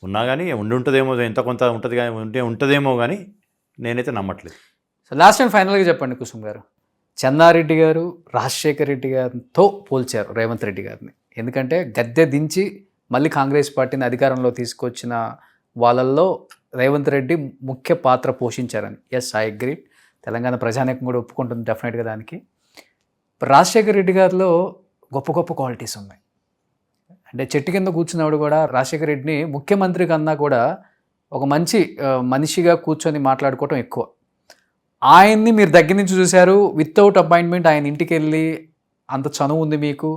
ఉన్నా కానీ ఉంటుందేమో, ఎంత కొంత ఉంటుంది కానీ ఉంటుందేమో కానీ నేనైతే నమ్మట్లేదు. సో లాస్ట్ అండ్ ఫైనల్గా చెప్పండి కుసుమ్ గారు, చెన్నారెడ్డి గారు రాజశేఖర్ రెడ్డి గారితో పోల్చారు రేవంత్ రెడ్డి గారిని. ఎందుకంటే గద్దె దించి మళ్ళీ కాంగ్రెస్ పార్టీని అధికారంలో తీసుకొచ్చిన వాళ్ళల్లో రేవంత్ రెడ్డి ముఖ్య పాత్ర పోషించారని. Yes, I agree. తెలంగాణ ప్రజానీకం కూడా ఒప్పుకుంటుంది డెఫినెట్గా దానికి. రాజశేఖర్ రెడ్డి గారిలో గొప్ప గొప్ప క్వాలిటీస్ ఉన్నాయి. అంటే చెట్టు కింద కూర్చున్నవాడు కూడా రాజశేఖర్ రెడ్డిని ముఖ్యమంత్రి కన్నా కూడా ఒక మంచి మనిషిగా కూర్చొని మాట్లాడుకోవటం ఎక్కువ. ఆయన్ని మీరు దగ్గర నుంచి చూశారు, వితౌట్ అపాయింట్మెంట్ ఆయన ఇంటికి వెళ్ళి అంత చనువు ఉంది మీకు.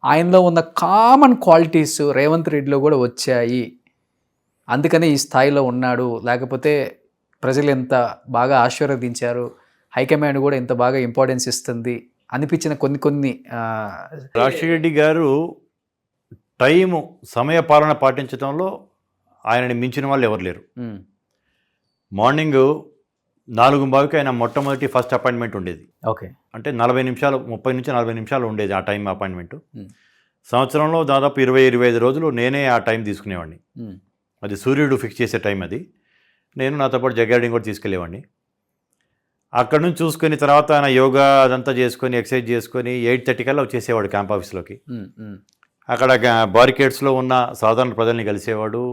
ఆయనలో ఉన్న కామన్ క్వాలిటీస్ రేవంత్ రెడ్డిలో కూడా వచ్చాయి, అందుకనే ఈ స్థాయిలో ఉన్నాడు. లేకపోతే ప్రజలు ఎంత బాగా ఆశీర్వదించారు, హైకమాండ్ కూడా ఎంత బాగా ఇంపార్టెన్స్ ఇస్తుంది అనిపించిన కొన్ని రాజశేఖర రెడ్డి గారు సమయ పాలన పాటించడంలో ఆయనని మించిన వాళ్ళు ఎవరు లేరు. మార్నింగ్ 4:15కి ఆయన మొట్టమొదటి ఫస్ట్ అపాయింట్మెంట్ ఉండేది. ఓకే, అంటే 40 నిమిషాలు, 30 నుంచి 40 నిమిషాలు ఉండేది ఆ టైం అపాయింట్మెంట్. సంవత్సరంలో దాదాపు 20-25 రోజులు నేనే ఆ టైం తీసుకునేవాడిని. అది సూర్యుడు ఫిక్స్ చేసే టైం అది. నేను నాతో పాటు జగ్గాడింగ్ కూడా తీసుకెళ్ళేవాడిని. అక్కడ నుంచి చూసుకొని తర్వాత ఆయన యోగా అదంతా చేసుకొని ఎక్సర్సైజ్ చేసుకొని 8:30 కల్లా వచ్చేసేవాడు క్యాంప్ ఆఫీస్లోకి. అక్కడ బారికేడ్స్లో ఉన్న సాధారణ ప్రజల్ని కలిసేవాడు.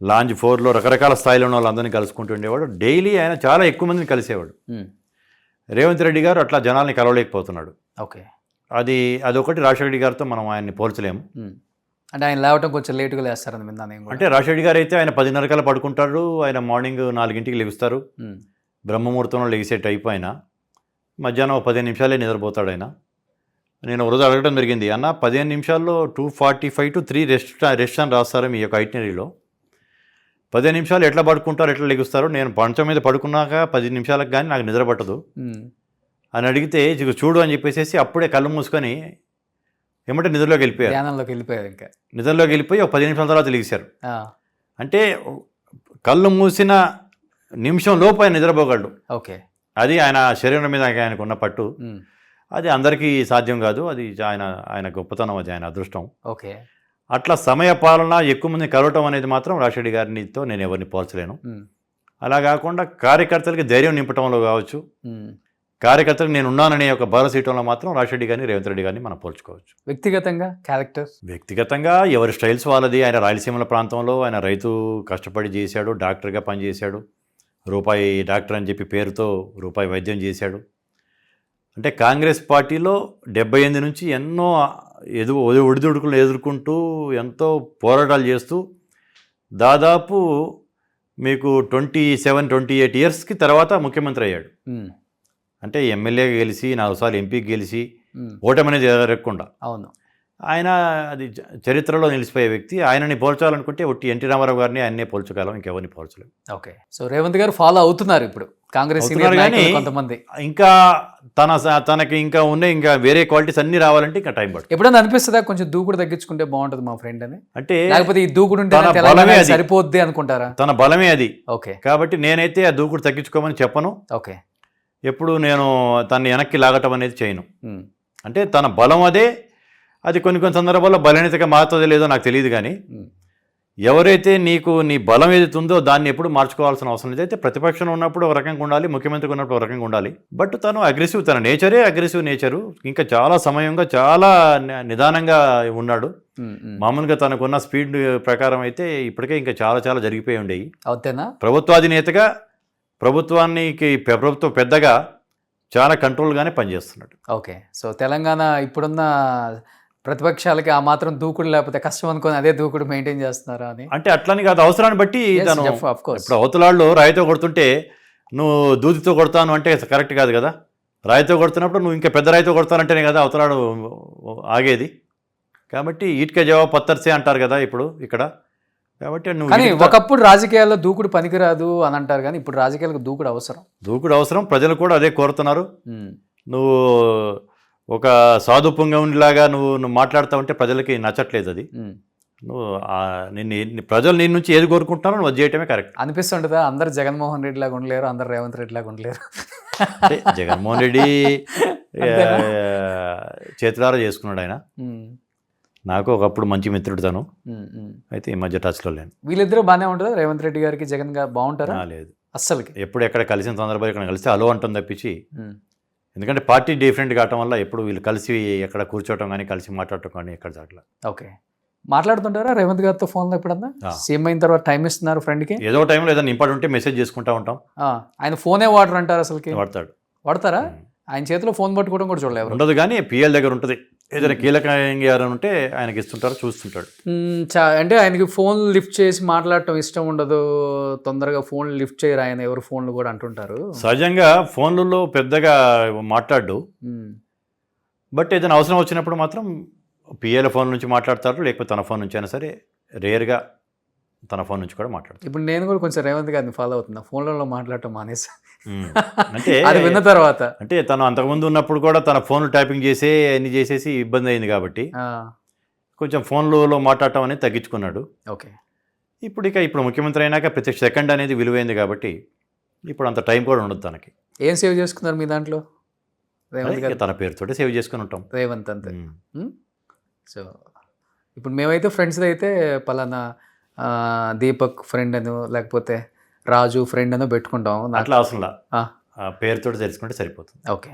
లాంజ్ 4లో రకరకాల స్థాయిలో ఉన్న వాళ్ళందరినీ కలుసుకుంటూ ఉండేవాడు. డైలీ ఆయన చాలా ఎక్కువ మందిని కలిసేవాడు. రేవంత్ రెడ్డి గారు అట్లా జనాల్ని కలవలేకపోతున్నాడు. ఓకే, అదొకటి రాజశేఖర రెడ్డి గారితో మనం ఆయన్ని పోల్చలేము. అంటే ఆయన లేవటం కొంచెం లేటుగా లేస్తారని విన్నాను. అంటే రాజశేఖర రెడ్డి గారు అయితే ఆయన 10:30 కల్లా పడుకుంటారు. ఆయన మార్నింగ్ 4ంటికి లెగుస్తారు. బ్రహ్మముహూర్తంలో లెగిసే టైప్ ఆయన. మధ్యాహ్నం 15 నిమిషాలే నిద్రపోతాడు ఆయన. నేను ఒక రోజు అడగడం జరిగింది, అన్న 15 నిమిషాల్లో 2:45 to 3 రెస్ట్ అని రాస్తారు మీ యొక్క ఐటినరీలో, 15 నిమిషాలు ఎట్లా పడుకుంటారు, ఎట్లా లెగుస్తారు? నేను పంచం మీద పడుకున్నాక 10 నిమిషాలకు కానీ నాకు నిద్ర పట్టదు అని అడిగితే, చూడు అని చెప్పేసి అప్పుడే కళ్ళు మూసుకొని ఏమంటే నిద్రలోకి వెళ్ళిపోయారు. ఇంకా నిద్రలోకి వెళ్ళిపోయి ఒక 10 నిమిషాల తర్వాత లెగిశారు. అంటే కళ్ళు మూసిన నిమిషం లోపు ఆయన నిద్రపోగలడు. ఓకే, అది ఆయన శరీరం మీద ఆయనకు ఉన్న పట్టు. అది అందరికీ సాధ్యం కాదు. అది ఆయన గొప్పతనం, అది ఆయన అదృష్టం. ఓకే. అట్లా సమయ పాలన ఎక్కువ మంది కలవటం అనేది మాత్రం రాజశేఖర్ గారితో నేను ఎవరిని పోల్చలేను. అలా కాకుండా కార్యకర్తలకి ధైర్యం నింపటంలో కావచ్చు, కార్యకర్తలకు నేను ఉన్నాననే ఒక భరోసా ఇవ్వడంలో మాత్రం రాజశేఖర్ గారిని, రేవంత్ రెడ్డి గారిని మనం పోల్చుకోవచ్చు. వ్యక్తిగతంగా క్యారెక్టర్, వ్యక్తిగతంగా ఎవరి స్టైల్స్ వాళ్ళది. ఆయన రాయలసీమల ప్రాంతంలో ఆయన రైతు కష్టపడి చేశాడు, డాక్టర్గా పనిచేశాడు, రూపాయి డాక్టర్ అని చెప్పి పేరుతో రూపాయి వైద్యం చేశాడు. అంటే కాంగ్రెస్ పార్టీలో 78 నుంచి ఎన్నో ఒడిదుడుకులు ఎదుర్కొంటూ ఎంతో పోరాటాలు చేస్తూ దాదాపు మీకు 27-28 ఇయర్స్కి తర్వాత ముఖ్యమంత్రి అయ్యాడు. అంటే ఎమ్మెల్యేగా గెలిచి 4 సార్లు ఎంపీకి గెలిచి ఓటమి అనేది ఎరగకుండా. అవును, ఆయన అది చరిత్రలో నిలిచిపోయే వ్యక్తి. ఆయనని పోల్చాలనుకుంటే ఒట్టి ఎన్టీ రామారావు గారిని ఆయన్నే పోల్చగలం, ఇంకెవరిని పోల్చలేము. ఓకే. సో రేవంత్ గారు ఫాలో అవుతున్నారు ఇప్పుడు కాంగ్రెస్ సీనియర్ నాయకులు కొంతమంది. ఇంకా తనకి ఇంకా వేరే క్వాలిటీస్ అన్ని రావాలంటే ఇంకా టైం పడుతుంది. ఎప్పుడైనా అనిపిస్తుందా కొంచెం దూకుడు తగ్గించుకుంటే బాగుంటుంది మా ఫ్రెండ్ అని? అంటే లేకపోతే ఈ దూకుడు ఉంటే సరిపోద్ది అనుకుంటారా? తన బలమే అది. ఓకే. కాబట్టి నేనైతే ఆ దూకుడు తగ్గించుకోమని చెప్పను. ఓకే. ఎప్పుడు నేను తన్ని వెనక్కి లాగటం అనేది చేయను. అంటే తన బలం అదే. అది కొన్ని సందర్భాల్లో బలహీనతగా మారుతుందో లేదో నాకు తెలియదు, కానీ ఎవరైతే నీ బలం ఏదైతే ఉందో దాన్ని ఎప్పుడు మార్చుకోవాల్సిన అవసరం లేదు. అయితే ప్రతిపక్షంలో ఉన్నప్పుడు ఒక రకంగా ఉండాలి, ముఖ్యమంత్రికి ఉన్నప్పుడు ఒక రకంగా ఉండాలి. బట్ తను అగ్రెసివ్, తన నేచరే అగ్రెసివ్ నేచరు. ఇంకా చాలా సమయంగా చాలా నిదానంగా ఉన్నాడు. మామూలుగా తనకున్న స్పీడ్ ప్రకారం అయితే ఇప్పటికే ఇంకా చాలా జరిగిపోయి ఉండేవి. అవుతేనా ప్రభుత్వాధినేతగా ప్రభుత్వ పెద్దగా చాలా కంట్రోల్గానే పనిచేస్తున్నాడు. ఓకే. సో తెలంగాణ ఇప్పుడున్న ప్రతిపక్షాలకి ఆ మాత్రం దూకుడు లేకపోతే కష్టం అనుకుని అదే దూకుడు మెయింటైన్ చేస్తున్నారా అని? అంటే అట్లని కాదు, అవసరాన్ని బట్టి తను. ఇప్పుడు అవతలాళ్ళు రాయితో కొడుతుంటే నువ్వు దూదితో కొడతాను అంటే కరెక్ట్ కాదు కదా. రాయితో కొడుతున్నప్పుడు నువ్వు ఇంకా పెద్ద రాయితో కొడతానంటేనే కదా అవతలాడు ఆగేది. కాబట్టి ఈట్కే జవాబు పత్తర్సే అంటారు కదా ఇప్పుడు ఇక్కడ. కాబట్టి కానీ ఒకప్పుడు రాజకీయాల్లో దూకుడు పనికిరాదు అని అంటారు, కానీ ఇప్పుడు రాజకీయాలకు దూకుడు అవసరం. ప్రజలు కూడా అదే కోరుతున్నారు. నువ్వు ఒక సాధు పొంగవునిలాగా నువ్వు మాట్లాడుతూ ఉంటే ప్రజలకి నచ్చట్లేదు. అది నువ్వు ప్రజలు నీ నుంచి ఏది కోరుకుంటున్నారో నువ్వు చేయటమే కరెక్ట్ అనిపిస్తుంటుందా? అందరు జగన్మోహన్ రెడ్డి లాగా ఉండలేరు, అందరు రేవంత్ రెడ్డి లాగా ఉండలేరు. అంటే జగన్మోహన్ రెడ్డి చేతులారా చేసుకున్నాడు ఆయన. నాకు ఒకప్పుడు మంచి మిత్రుడు తను. అయితే ఈ మధ్య టచ్లో లేను. వీళ్ళిద్దరూ బాగానే ఉంటుందా? రేవంత్ రెడ్డి గారికి జగన్ గారు బాగుంటారా? లేదు, అస్సలకి. ఎప్పుడు ఎక్కడ కలిసిన సందర్భాలు ఇక్కడ కలిస్తే అలో అంటుంది తప్పించి. ఎందుకంటే పార్టీ డిఫరెంట్ కావటం వల్ల ఎప్పుడు వీళ్ళు కలిసి ఎక్కడ కూర్చోవటం కానీ కలిసి మాట్లాడటం కానీ ఎక్కడ జరగలేదు. ఓకే. మాట్లాడుతుంటారా రేవంత్ గారితో ఫోన్లో ఎప్పుడన్నా? సీఎం అయిన తర్వాత టైం ఇస్తున్నారు ఫ్రెండ్కి? ఏదో టైంలో ఏదైనా ఇంపార్టెంట్ ఉంటే మెసేజ్ చేసుకుంటూ ఉంటాం. ఆయన ఫోనే వాడరు అంటారు అసలుకి? వాడతారా? ఆయన చేతిలో ఫోన్ పట్టుకోవడం కూడా చూడలేదు. ఉండదు, కానీ పిఎల్ దగ్గర ఉంటుంది. ఏదైనా కీలకంగా ఎవరైనా ఉంటే ఆయనకి ఇస్తుంటారు, చూస్తుంటాడు. అంటే ఆయనకి ఫోన్ లిఫ్ట్ చేసి మాట్లాడటం ఇష్టం ఉండదు, తొందరగా ఫోన్ లిఫ్ట్ చేయరు ఆయన, ఎవరు ఫోన్లు కూడా అంటుంటారు. సహజంగా ఫోన్లలో పెద్దగా మాట్లాడు. బట్ ఏదైనా అవసరం వచ్చినప్పుడు మాత్రం పిఏల ఫోన్ నుంచి మాట్లాడతారు, లేకపోతే తన ఫోన్ నుంచి అయినా సరే. రేర్గా తన ఫోన్ నుంచి కూడా మాట్లాడతారు. ఇప్పుడు నేను కూడా కొంచెం రేవంత్ గారిని ఫాలో అవుతున్నా, ఫోన్లలో మాట్లాడటం మానేసి. అంటే అది విన్న తర్వాత అంటే తను అంతకుముందు ఉన్నప్పుడు కూడా తన ఫోన్లు టైపింగ్ అన్ని చేసేసి ఇబ్బంది అయింది కాబట్టి కొంచెం ఫోన్లలో మాట్లాడటం అనేది తగ్గించుకున్నాడు. ఓకే. ఇప్పుడు ముఖ్యమంత్రి అయినాక ప్రతి సెకండ్ అనేది విలువైంది కాబట్టి ఇప్పుడు అంత టైం కూడా ఉండదు తనకి. ఏం సేవ్ చేసుకున్నారు మీ దాంట్లో? తన పేరుతోటే సేవ్ చేసుకుని ఉంటాం, రేవంత్ అంతే. సో ఇప్పుడు మేమైతే ఫ్రెండ్స్ అయితే పలానా దీపక్ ఫ్రెండ్ అను లేకపోతే రాజు ఫ్రెండ్ అనో పెట్టుకుంటాం. అట్లా అవసరంలా, పేరుతో తెలుసుకుంటే సరిపోతుంది. ఓకే.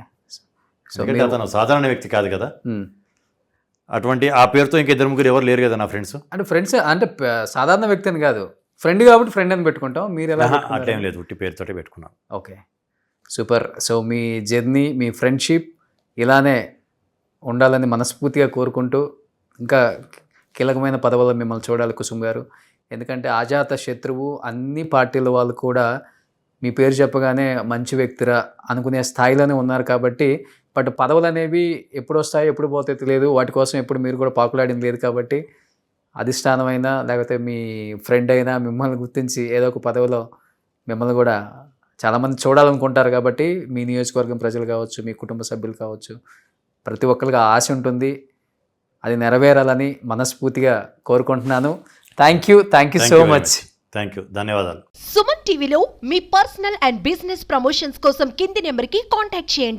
సో అతను సాధారణ వ్యక్తి కాదు కదా, అటువంటి ఆ పేరుతో ఇంకా 2-3 ఎవరు లేరు కదా నా ఫ్రెండ్స్. అంటే ఫ్రెండ్స్ అంటే సాధారణ వ్యక్తి అని కాదు, ఫ్రెండ్ కాబట్టి ఫ్రెండ్ అని పెట్టుకుంటాం. మీరు ఎలా? అట్లేం లేదు, ఉట్టి పేరుతోటే పెట్టుకున్నాం. Okay, super. సో మీ జర్నీ, మీ ఫ్రెండ్షిప్ ఇలానే ఉండాలని మనస్ఫూర్తిగా కోరుకుంటూ, ఇంకా కీలకమైన పదవుల్లో మిమ్మల్ని చూడాలి కుసుమ్ గారు. ఎందుకంటే అజాత శత్రువు, అన్ని పార్టీల వాళ్ళు కూడా మీ పేరు చెప్పగానే మంచి వ్యక్తిరా అనుకునే స్థాయిలోనే ఉన్నారు. కాబట్టి బట్ పదవులు అనేవి ఎప్పుడు వస్తాయో ఎప్పుడు పోతాయో తెలియదు, వాటి కోసం ఎప్పుడు మీరు కూడా పాకులాడింది లేదు. కాబట్టి అధిష్టానమైనా లేకపోతే మీ ఫ్రెండ్ అయినా మిమ్మల్ని గుర్తించి ఏదో ఒక పదవిలో మిమ్మల్ని కూడా చాలామంది చూడాలనుకుంటారు. కాబట్టి మీ నియోజకవర్గం ప్రజలు కావచ్చు, మీ కుటుంబ సభ్యులు కావచ్చు, ప్రతి ఒక్కరికి ఆశ ఉంటుంది. అది నెరవేరాలని మనస్ఫూర్తిగా కోరుకుంటున్నాను. Thank you so much. Thank you, ధన్యవాదాలు. సుమన్ టీవీలో మీ పర్సనల్ అండ్ బిజినెస్ ప్రమోషన్స్ కోసం కింది నెంబర్కి కాంటాక్ట్ చేయండి.